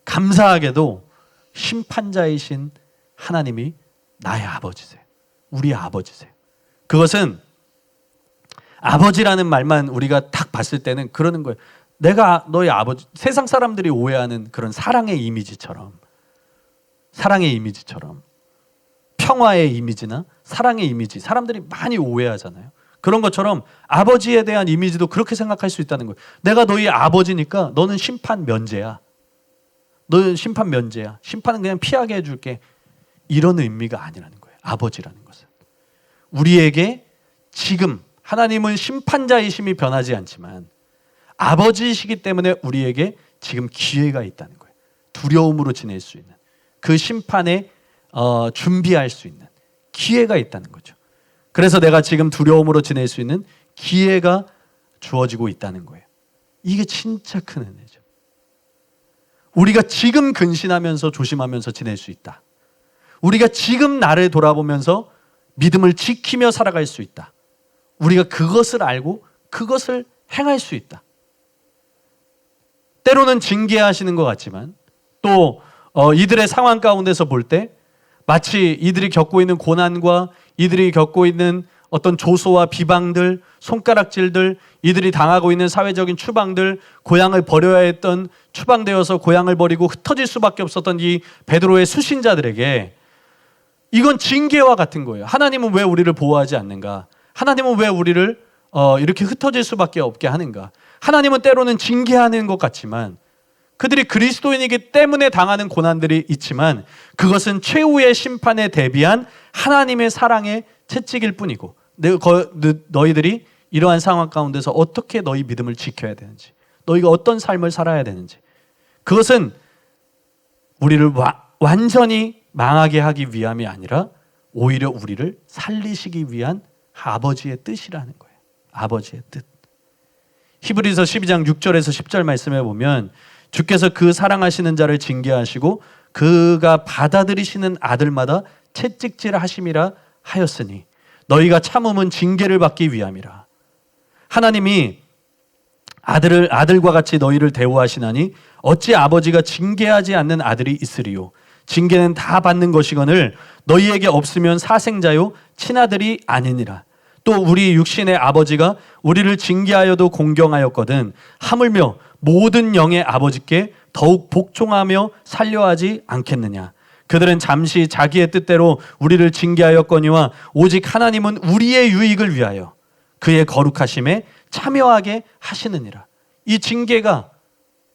감사하게도 심판자이신 하나님이 나의 아버지세요. 우리의 아버지세요. 그것은 아버지라는 말만 우리가 딱 봤을 때는 그러는 거예요. 내가 너의 아버지, 세상 사람들이 오해하는 그런 사랑의 이미지처럼 평화의 이미지나 사랑의 이미지, 사람들이 많이 오해하잖아요. 그런 것처럼 아버지에 대한 이미지도 그렇게 생각할 수 있다는 거예요. 내가 너희 아버지니까 너는 심판 면제야. 너는 심판 면제야. 심판은 그냥 피하게 해줄게. 이런 의미가 아니라는 거예요. 아버지라는 것은. 우리에게 지금 하나님은 심판자이심이 변하지 않지만 아버지이시기 때문에 우리에게 지금 기회가 있다는 거예요. 두려움으로 지낼 수 있는 그 심판의 준비할 수 있는 기회가 있다는 거죠. 그래서 내가 지금 두려움으로 지낼 수 있는 기회가 주어지고 있다는 거예요. 이게 진짜 큰 은혜죠. 우리가 지금 근신하면서 조심하면서 지낼 수 있다. 우리가 지금 나를 돌아보면서 믿음을 지키며 살아갈 수 있다. 우리가 그것을 알고 그것을 행할 수 있다. 때로는 징계하시는 것 같지만 또 이들의 상황 가운데서 볼 때 마치 이들이 겪고 있는 고난과 이들이 겪고 있는 어떤 조소와 비방들, 손가락질들, 이들이 당하고 있는 사회적인 추방들, 고향을 버려야 했던 추방되어서 고향을 버리고 흩어질 수밖에 없었던 이 베드로의 수신자들에게 이건 징계와 같은 거예요. 하나님은 왜 우리를 보호하지 않는가? 하나님은 왜 우리를 이렇게 흩어질 수밖에 없게 하는가? 하나님은 때로는 징계하는 것 같지만 그들이 그리스도인이기 때문에 당하는 고난들이 있지만 그것은 최후의 심판에 대비한 하나님의 사랑의 채찍일 뿐이고 너희들이 이러한 상황 가운데서 어떻게 너희 믿음을 지켜야 되는지, 너희가 어떤 삶을 살아야 되는지, 그것은 우리를 완전히 망하게 하기 위함이 아니라 오히려 우리를 살리시기 위한 아버지의 뜻이라는 거예요. 아버지의 뜻. 히브리서 12장 6절에서 10절 말씀에 보면 주께서 그 사랑하시는 자를 징계하시고 그가 받아들이시는 아들마다 채찍질 하심이라 하였으니 너희가 참음은 징계를 받기 위함이라. 하나님이 아들과 같이 너희를 대우하시나니 어찌 아버지가 징계하지 않는 아들이 있으리요. 징계는 다 받는 것이거늘 너희에게 없으면 사생자요 친아들이 아니니라. 또 우리 육신의 아버지가 우리를 징계하여도 공경하였거든 하물며 모든 영의 아버지께 더욱 복종하며 살려하지 않겠느냐. 그들은 잠시 자기의 뜻대로 우리를 징계하였거니와 오직 하나님은 우리의 유익을 위하여 그의 거룩하심에 참여하게 하시느니라. 이 징계가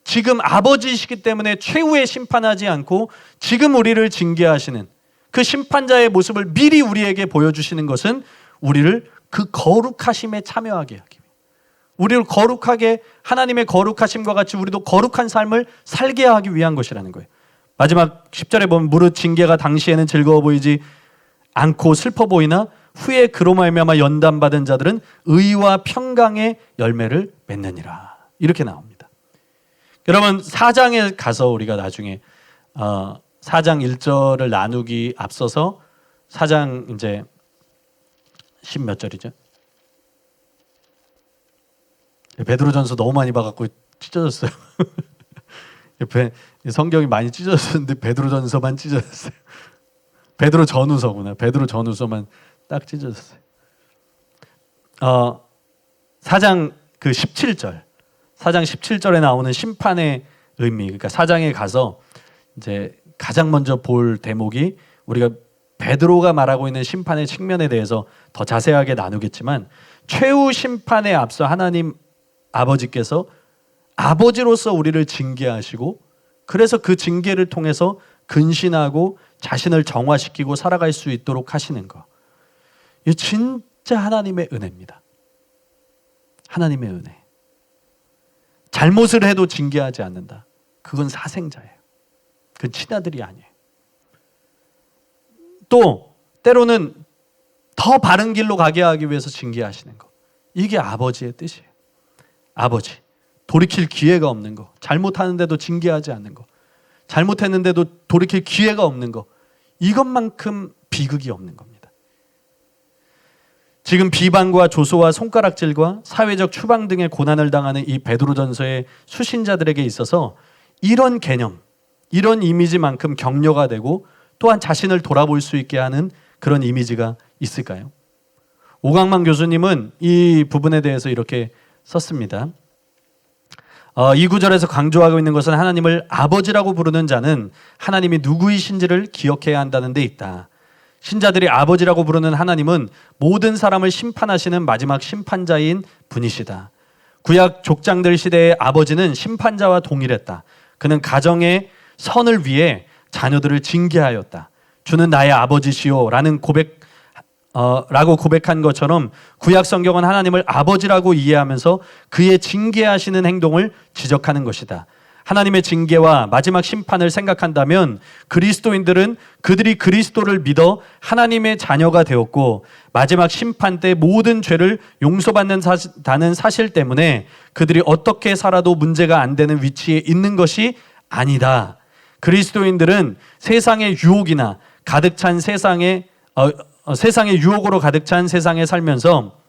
지금 아버지이시기 때문에 최후의 심판하지 않고 지금 우리를 징계하시는 그 심판자의 모습을 미리 우리에게 보여주시는 것은 우리를 그 거룩하심에 참여하게 하기 위해, 우리를 거룩하게 하나님의 거룩하심과 같이 우리도 거룩한 삶을 살게 하기 위한 것이라는 거예요. 마지막 10절에 보면 무릇 징계가 당시에는 즐거워 보이지 않고 슬퍼 보이나 후에 그로 말미암아 연단받은 자들은 의와 평강의 열매를 맺느니라. 이렇게 나옵니다. 여러분 4장에 가서 우리가 나중에 4장 1절을 나누기 앞서서 4장 이제 10 몇 절이죠? 베드로전서 너무 많이 봐갖고 찢어졌어요. 성경이 많이 찢어졌는데 베드로전서만 찢어졌어요. 베드로 전후서구나. 베드로 전후서만 딱 찢어졌어요. 4장 그 17절, 4장 17절에 나오는 심판의 의미. 그러니까 4장에 가서 이제 가장 먼저 볼 대목이 우리가 베드로가 말하고 있는 심판의 측면에 대해서 더 자세하게 나누겠지만 최후 심판에 앞서 하나님 아버지께서 아버지로서 우리를 징계하시고 그래서 그 징계를 통해서 근신하고 자신을 정화시키고 살아갈 수 있도록 하시는 것. 이 진짜 하나님의 은혜입니다. 하나님의 은혜. 잘못을 해도 징계하지 않는다. 그건 사생자예요. 그건 친아들이 아니에요. 또 때로는 더 바른 길로 가게 하기 위해서 징계하시는 것. 이게 아버지의 뜻이에요. 아버지. 돌이킬 기회가 없는 거. 잘못하는데도 징계하지 않는 거. 잘못했는데도 돌이킬 기회가 없는 거. 이것만큼 비극이 없는 겁니다. 지금 비방과 조소와 손가락질과 사회적 추방 등의 고난을 당하는 이 베드로전서의 수신자들에게 있어서 이런 개념, 이런 이미지만큼 격려가 되고 또한 자신을 돌아볼 수 있게 하는 그런 이미지가 있을까요? 오강만 교수님은 이 부분에 대해서 이렇게 썼습니다. 이 구절에서 강조하고 있는 것은 하나님을 아버지라고 부르는 자는 하나님이 누구이신지를 기억해야 한다는 데 있다. 신자들이 아버지라고 부르는 하나님은 모든 사람을 심판하시는 마지막 심판자인 분이시다. 구약 족장들 시대의 아버지는 심판자와 동일했다. 그는 가정의 선을 위해 자녀들을 징계하였다. 주는 나의 아버지시오 라고 고백한 것처럼 구약 성경은 하나님을 아버지라고 이해하면서 그의 징계하시는 행동을 지적하는 것이다. 하나님의 징계와 마지막 심판을 생각한다면 그리스도인들은 그들이 그리스도를 믿어 하나님의 자녀가 되었고 마지막 심판 때 모든 죄를 용서받는다는 사실 때문에 그들이 어떻게 살아도 문제가 안 되는 위치에 있는 것이 아니다. 그리스도인들은 세상의 유혹이나 가득 찬 세상의 유혹으로 가득 찬 세상에 살면서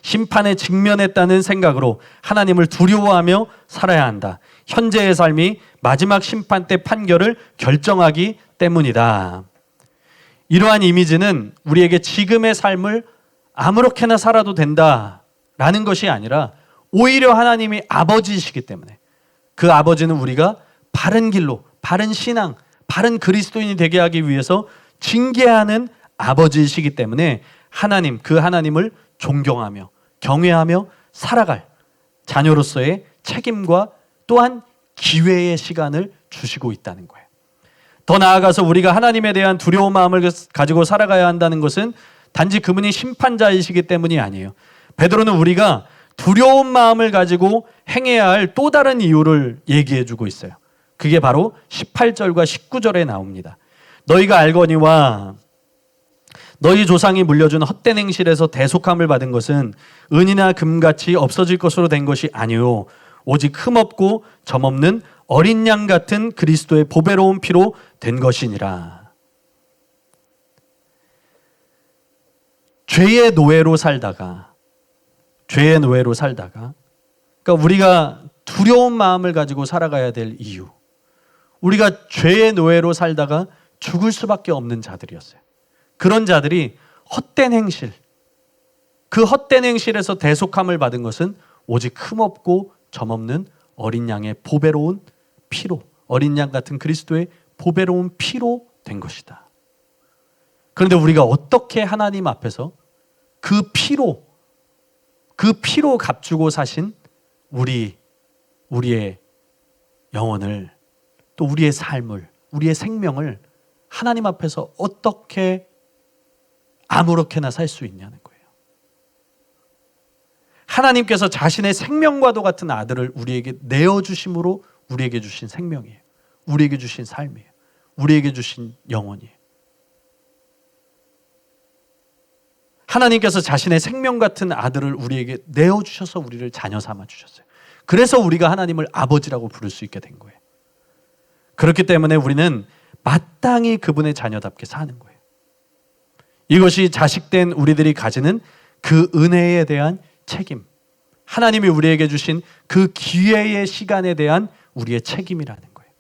심판에 직면했다는 생각으로 하나님을 두려워하며 살아야 한다. 현재의 삶이 마지막 심판 때 판결을 결정하기 때문이다. 이러한 이미지는 우리에게 지금의 삶을 아무렇게나 살아도 된다라는 것이 아니라 오히려 하나님이 아버지이시기 때문에 그 아버지는 우리가 바른 길로, 바른 신앙, 바른 그리스도인이 되게 하기 위해서 징계하는 아버지이시기 때문에 하나님, 그 하나님을 존경하며 경외하며 살아갈 자녀로서의 책임과 또한 기회의 시간을 주시고 있다는 거예요. 더 나아가서 우리가 하나님에 대한 두려운 마음을 가지고 살아가야 한다는 것은 단지 그분이 심판자이시기 때문이 아니에요. 베드로는 우리가 두려운 마음을 가지고 행해야 할 또 다른 이유를 얘기해 주고 있어요. 그게 바로 18절과 19절에 나옵니다. 너희가 알거니와 너희 조상이 물려준 헛된 행실에서 대속함을 받은 것은 은이나 금같이 없어질 것으로 된 것이 아니요 오직 흠없고 점없는 어린 양 같은 그리스도의 보배로운 피로 된 것이니라. 죄의 노예로 살다가 그러니까 우리가 두려운 마음을 가지고 살아가야 될 이유, 우리가 죄의 노예로 살다가 죽을 수밖에 없는 자들이었어요. 그런 자들이 헛된 행실, 그 헛된 행실에서 대속함을 받은 것은 오직 흠없고 점없는 어린 양의 보배로운 피로, 어린 양 같은 그리스도의 보배로운 피로 된 것이다. 그런데 우리가 어떻게 하나님 앞에서 그 피로 값주고 사신 우리의 영혼을, 또 우리의 삶을, 우리의 생명을 하나님 앞에서 어떻게 아무렇게나 살 수 있냐는 거예요. 하나님께서 자신의 생명과도 같은 아들을 우리에게 내어주심으로 우리에게 주신 생명이에요. 우리에게 주신 삶이에요. 우리에게 주신 영혼이에요. 하나님께서 자신의 생명 같은 아들을 우리에게 내어주셔서 우리를 자녀 삼아 주셨어요. 그래서 우리가 하나님을 아버지라고 부를 수 있게 된 거예요. 그렇기 때문에 우리는 마땅히 그분의 자녀답게 사는 거예요. 이것이 자식된 우리들이 가지는 그 은혜에 대한 책임, 하나님이 우리에게 주신 그 기회의 시간에 대한 우리의 책임이라는 거예요.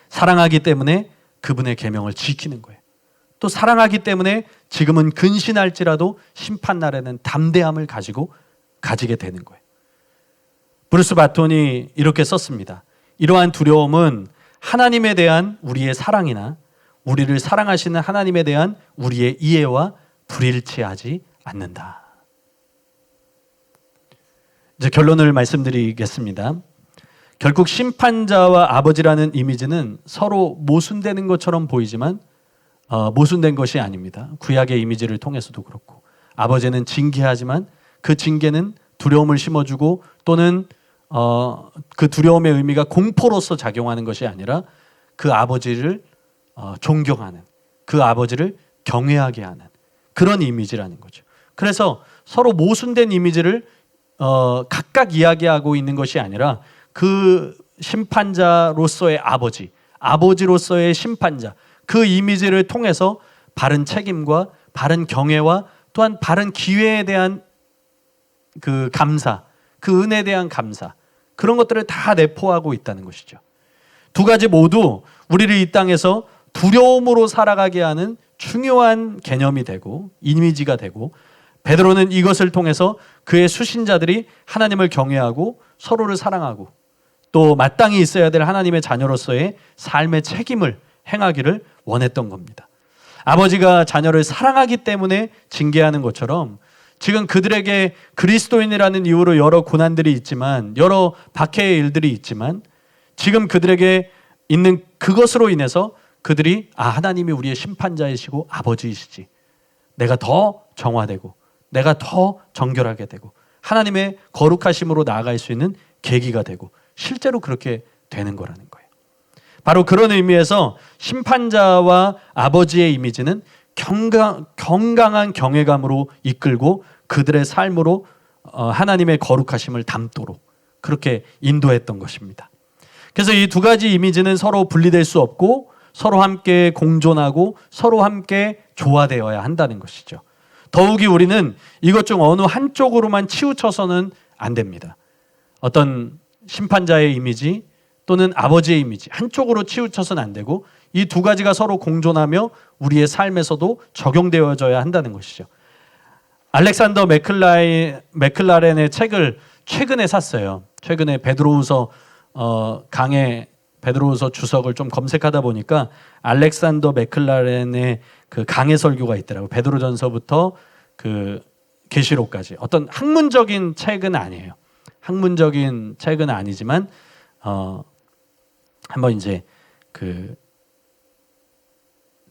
사랑하기 때문에 그분의 계명을 지키는 거예요. 또 사랑하기 때문에 지금은 근신할지라도 심판날에는 담대함을 가지게 되는 거예요. 브루스 바톤이 이렇게 썼습니다. 이러한 두려움은 하나님에 대한 우리의 사랑이나 우리를 사랑하시는 하나님에 대한 우리의 이해와 불일치하지 않는다. 이제 결론을 말씀드리겠습니다. 결국 심판자와 아버지라는 이미지는 서로 모순되는 것처럼 보이지만 모순된 것이 아닙니다. 구약의 이미지를 통해서도 그렇고, 아버지는 징계하지만 그 징계는 두려움을 심어주고 또는 그 두려움의 의미가 공포로서 작용하는 것이 아니라 그 아버지를 존경하는, 그 아버지를 경외하게 하는 그런 이미지라는 거죠. 그래서 서로 모순된 이미지를 각각 이야기하고 있는 것이 아니라 그 심판자로서의 아버지로서의 심판자, 그 이미지를 통해서 바른 책임과 바른 경외와 또한 바른 기회에 대한 그 감사, 그 은혜에 대한 감사, 그런 것들을 다 내포하고 있다는 것이죠. 두 가지 모두 우리를 이 땅에서 두려움으로 살아가게 하는 중요한 개념이 되고 이미지가 되고, 베드로는 이것을 통해서 그의 수신자들이 하나님을 경외하고 서로를 사랑하고 또 마땅히 있어야 될 하나님의 자녀로서의 삶의 책임을 행하기를 원했던 겁니다. 아버지가 자녀를 사랑하기 때문에 징계하는 것처럼 지금 그들에게 그리스도인이라는 이유로 여러 고난들이 있지만, 여러 박해의 일들이 있지만, 지금 그들에게 있는 그것으로 인해서 그들이 하나님이 우리의 심판자이시고 아버지이시지, 내가 더 정화되고 내가 더 정결하게 되고 하나님의 거룩하심으로 나아갈 수 있는 계기가 되고 실제로 그렇게 되는 거라는 거예요. 바로 그런 의미에서 심판자와 아버지의 이미지는 건강한 경외감으로 이끌고 그들의 삶으로 하나님의 거룩하심을 담도록 그렇게 인도했던 것입니다. 그래서 이 두 가지 이미지는 서로 분리될 수 없고 서로 함께 공존하고 서로 함께 조화되어야 한다는 것이죠. 더욱이 우리는 이것 중 어느 한쪽으로만 치우쳐서는 안 됩니다. 어떤 심판자의 이미지 또는 아버지의 이미지 한쪽으로 치우쳐서는 안 되고 이 두 가지가 서로 공존하며 우리의 삶에서도 적용되어져야 한다는 것이죠. 알렉산더 맥클라렌의 책을 최근에 샀어요. 최근에 베드로후서 강의 베드로후서 주석을 좀 검색하다 보니까 알렉산더 맥클라렌의 그 강해 설교가 있더라고요. 베드로전서부터 그 계시록까지. 어떤 학문적인 책은 아니에요. 학문적인 책은 아니지만 한번 이제 그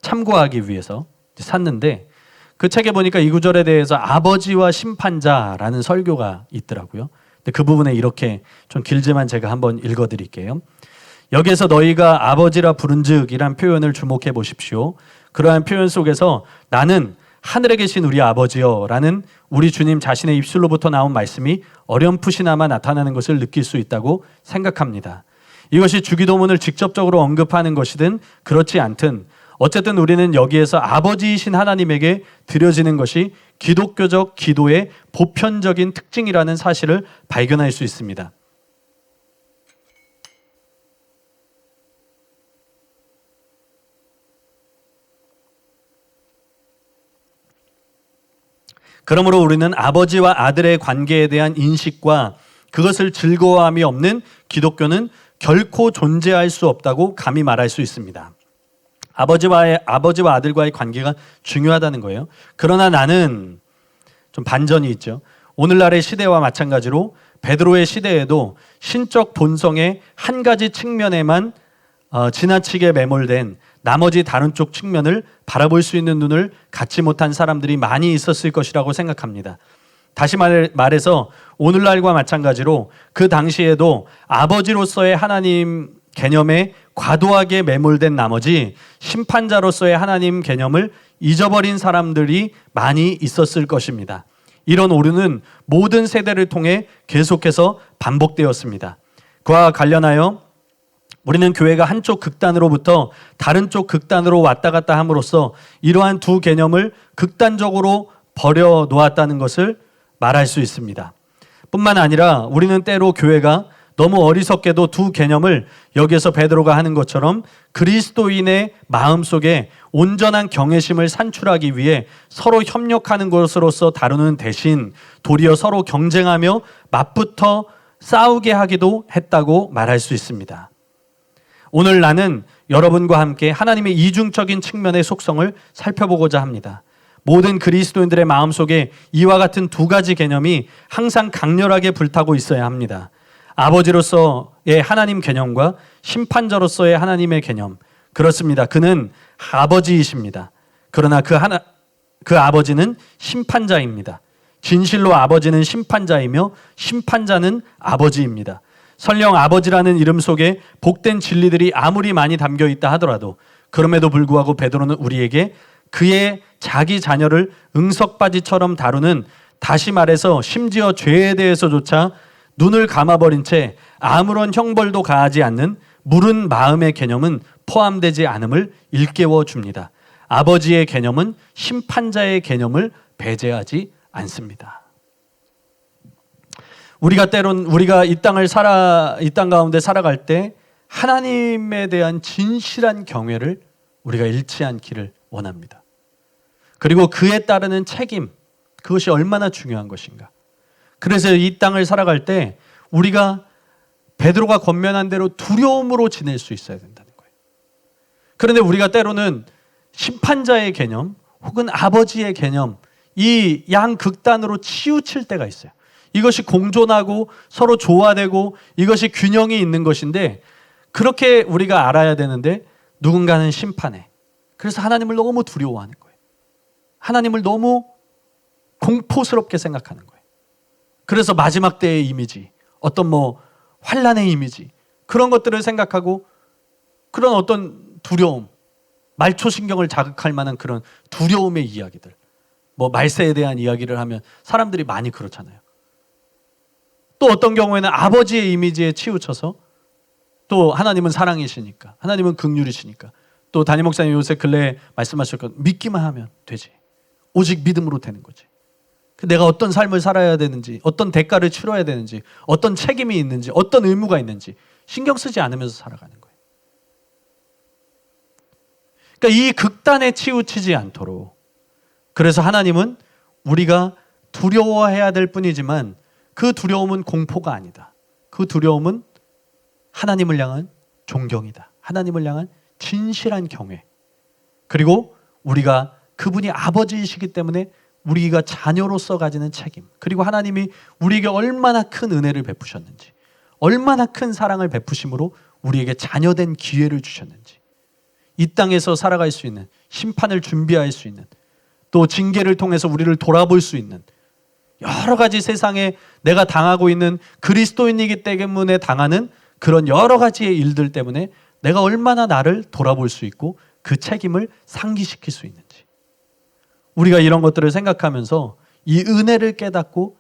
참고하기 위해서 샀는데 그 책에 보니까 이 구절에 대해서 아버지와 심판자라는 설교가 있더라고요. 근데 그 부분에 이렇게 좀 길지만 제가 한번 읽어드릴게요. 여기에서 너희가 아버지라 부른즉이란 표현을 주목해 보십시오. 그러한 표현 속에서 나는 하늘에 계신 우리 아버지여 라는 우리 주님 자신의 입술로부터 나온 말씀이 어렴풋이나마 나타나는 것을 느낄 수 있다고 생각합니다. 이것이 주기도문을 직접적으로 언급하는 것이든 그렇지 않든 어쨌든 우리는 여기에서 아버지이신 하나님에게 드려지는 것이 기독교적 기도의 보편적인 특징이라는 사실을 발견할 수 있습니다. 그러므로 우리는 아버지와 아들의 관계에 대한 인식과 그것을 즐거워함이 없는 기독교는 결코 존재할 수 없다고 감히 말할 수 있습니다. 아버지와 아들과의 관계가 중요하다는 거예요. 그러나 나는 좀 반전이 있죠. 오늘날의 시대와 마찬가지로 베드로의 시대에도 신적 본성의 한 가지 측면에만 지나치게 매몰된 나머지 다른 쪽 측면을 바라볼 수 있는 눈을 갖지 못한 사람들이 많이 있었을 것이라고 생각합니다. 다시 말해서 오늘날과 마찬가지로 그 당시에도 아버지로서의 하나님 개념에 과도하게 매몰된 나머지 심판자로서의 하나님 개념을 잊어버린 사람들이 많이 있었을 것입니다. 이런 오류는 모든 세대를 통해 계속해서 반복되었습니다. 그와 관련하여 우리는 교회가 한쪽 극단으로부터 다른 쪽 극단으로 왔다 갔다 함으로써 이러한 두 개념을 극단적으로 버려놓았다는 것을 말할 수 있습니다. 뿐만 아니라 우리는 때로 교회가 너무 어리석게도 두 개념을 여기에서 베드로가 하는 것처럼 그리스도인의 마음속에 온전한 경외심을 산출하기 위해 서로 협력하는 것으로서 다루는 대신 도리어 서로 경쟁하며 맞붙어 싸우게 하기도 했다고 말할 수 있습니다. 오늘 나는 여러분과 함께 하나님의 이중적인 측면의 속성을 살펴보고자 합니다. 모든 그리스도인들의 마음속에 이와 같은 두 가지 개념이 항상 강렬하게 불타고 있어야 합니다. 아버지로서의 하나님 개념과 심판자로서의 하나님의 개념. 그렇습니다. 그는 아버지이십니다. 그러나 그 아버지는 심판자입니다. 진실로 아버지는 심판자이며 심판자는 아버지입니다. 설령 아버지라는 이름 속에 복된 진리들이 아무리 많이 담겨 있다 하더라도 그럼에도 불구하고 베드로는 우리에게 그의 자기 자녀를 응석바지처럼 다루는, 다시 말해서 심지어 죄에 대해서조차 눈을 감아버린 채 아무런 형벌도 가하지 않는 무른 마음의 개념은 포함되지 않음을 일깨워 줍니다. 아버지의 개념은 심판자의 개념을 배제하지 않습니다. 우리가 이 땅 가운데 살아갈 때 하나님에 대한 진실한 경외를 우리가 잃지 않기를 원합니다. 그리고 그에 따르는 책임, 그것이 얼마나 중요한 것인가. 그래서 이 땅을 살아갈 때 우리가 베드로가 권면한 대로 두려움으로 지낼 수 있어야 된다는 거예요. 그런데 우리가 때로는 심판자의 개념 혹은 아버지의 개념, 이 양극단으로 치우칠 때가 있어요. 이것이 공존하고 서로 조화되고 이것이 균형이 있는 것인데 그렇게 우리가 알아야 되는데 누군가는 심판해. 그래서 하나님을 너무 두려워하는 거예요. 하나님을 너무 공포스럽게 생각하는 거예요. 그래서 마지막 때의 이미지, 어떤 환란의 이미지, 그런 것들을 생각하고 그런 어떤 두려움, 말초신경을 자극할 만한 그런 두려움의 이야기들, 뭐 말세에 대한 이야기를 하면 사람들이 많이 그렇잖아요. 또 어떤 경우에는 아버지의 이미지에 치우쳐서 또 하나님은 사랑이시니까, 하나님은 긍휼이시니까, 또 담임 목사님 요새 근래에 말씀하셨건 믿기만 하면 되지, 오직 믿음으로 되는 거지. 내가 어떤 삶을 살아야 되는지, 어떤 대가를 치러야 되는지, 어떤 책임이 있는지, 어떤 의무가 있는지 신경 쓰지 않으면서 살아가는 거예요. 그러니까 이 극단에 치우치지 않도록, 그래서 하나님은 우리가 두려워해야 될 뿐이지만 그 두려움은 공포가 아니다. 그 두려움은 하나님을 향한 존경이다. 하나님을 향한 진실한 경외. 그리고 우리가 그분이 아버지이시기 때문에 우리가 자녀로서 가지는 책임, 그리고 하나님이 우리에게 얼마나 큰 은혜를 베푸셨는지, 얼마나 큰 사랑을 베푸심으로 우리에게 자녀된 기회를 주셨는지, 이 땅에서 살아갈 수 있는, 심판을 준비할 수 있는, 또 징계를 통해서 우리를 돌아볼 수 있는 여러 가지 세상에 내가 당하고 있는, 그리스도인이기 때문에 당하는 그런 여러 가지의 일들 때문에 내가 얼마나 나를 돌아볼 수 있고 그 책임을 상기시킬 수 있는지, 우리가 이런 것들을 생각하면서 이 은혜를 깨닫고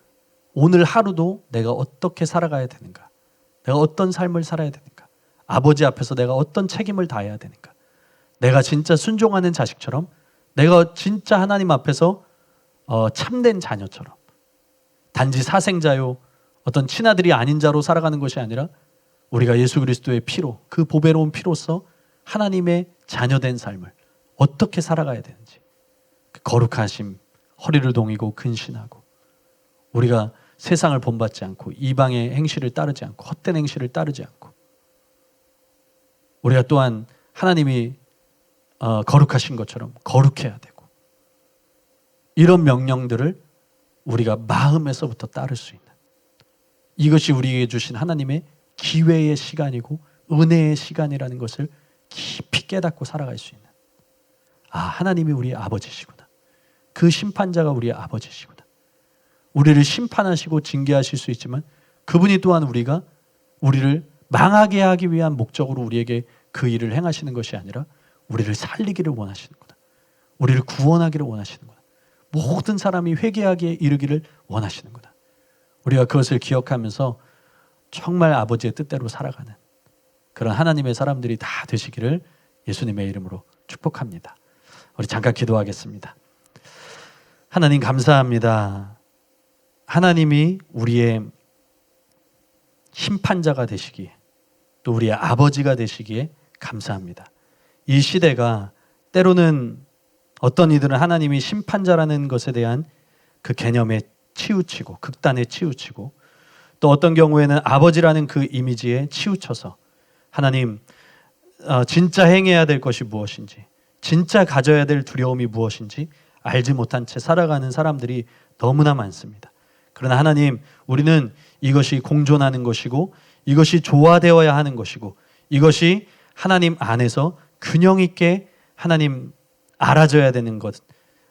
오늘 하루도 내가 어떻게 살아가야 되는가, 내가 어떤 삶을 살아야 되는가, 아버지 앞에서 내가 어떤 책임을 다해야 되는가, 내가 진짜 순종하는 자식처럼, 내가 진짜 하나님 앞에서 참된 자녀처럼, 단지 사생자요 어떤 친아들이 아닌 자로 살아가는 것이 아니라 우리가 예수 그리스도의 피로, 그 보배로운 피로서 하나님의 자녀된 삶을 어떻게 살아가야 되는지, 그 거룩하심, 허리를 동이고 근신하고, 우리가 세상을 본받지 않고 이방의 행실을 따르지 않고 헛된 행실을 따르지 않고, 우리가 또한 하나님이 거룩하신 것처럼 거룩해야 되고, 이런 명령들을 우리가 마음에서부터 따를 수 있는, 이것이 우리에게 주신 하나님의 기회의 시간이고 은혜의 시간이라는 것을 깊이 깨닫고 살아갈 수 있는, 하나님이 우리의 아버지시구나, 그 심판자가 우리의 아버지시구나, 우리를 심판하시고 징계하실 수 있지만 그분이 또한 우리를 망하게 하기 위한 목적으로 우리에게 그 일을 행하시는 것이 아니라 우리를 살리기를 원하시는구나, 우리를 구원하기를 원하시는구나, 모든 사람이 회개하기에 이르기를 원하시는구나. 우리가 그것을 기억하면서 정말 아버지의 뜻대로 살아가는 그런 하나님의 사람들이 다 되시기를 예수님의 이름으로 축복합니다. 우리 잠깐 기도하겠습니다. 하나님 감사합니다. 하나님이 우리의 심판자가 되시기에, 또 우리의 아버지가 되시기에 감사합니다. 이 시대가 때로는 어떤 이들은 하나님이 심판자라는 것에 대한 그 개념에 치우치고, 극단에 치우치고, 또 어떤 경우에는 아버지라는 그 이미지에 치우쳐서 하나님 진짜 행해야 될 것이 무엇인지, 진짜 가져야 될 두려움이 무엇인지 알지 못한 채 살아가는 사람들이 너무나 많습니다. 그러나 하나님, 우리는 이것이 공존하는 것이고, 이것이 조화되어야 하는 것이고, 이것이 하나님 안에서 균형 있게 하나님 알아져야 되는 것,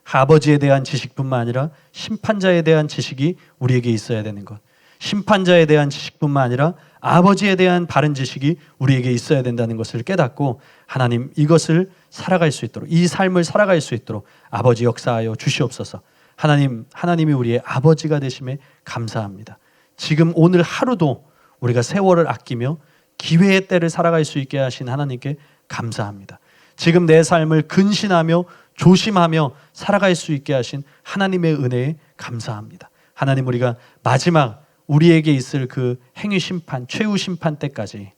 아버지에 대한 지식뿐만 아니라 심판자에 대한 지식이 우리에게 있어야 되는 것, 심판자에 대한 지식뿐만 아니라 아버지에 대한 바른 지식이 우리에게 있어야 된다는 것을 깨닫고, 하나님 이것을 살아갈 수 있도록, 이 삶을 살아갈 수 있도록 아버지 역사하여 주시옵소서. 하나님이 우리의 아버지가 되심에 감사합니다. 지금 오늘 하루도 우리가 세월을 아끼며 기회의 때를 살아갈 수 있게 하신 하나님께 감사합니다. 지금 내 삶을 근신하며 조심하며 살아갈 수 있게 하신 하나님의 은혜에 감사합니다. 하나님, 우리가 마지막 우리에게 있을 그 행위 심판, 최후 심판 때까지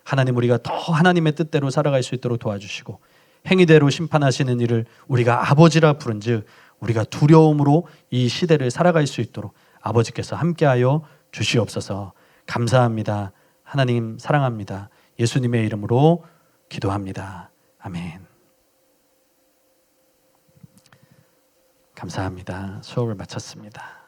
하나님, 우리가 더 하나님의 뜻대로 살아갈 수 있도록 도와주시고, 행위대로 심판하시는 이를 우리가 아버지라 부른즉 우리가 두려움으로 이 시대를 살아갈 수 있도록 아버지께서 함께하여 주시옵소서. 감사합니다. 하나님 사랑합니다. 예수님의 이름으로 기도합니다. 아멘. 감사합니다. 수업을 마쳤습니다.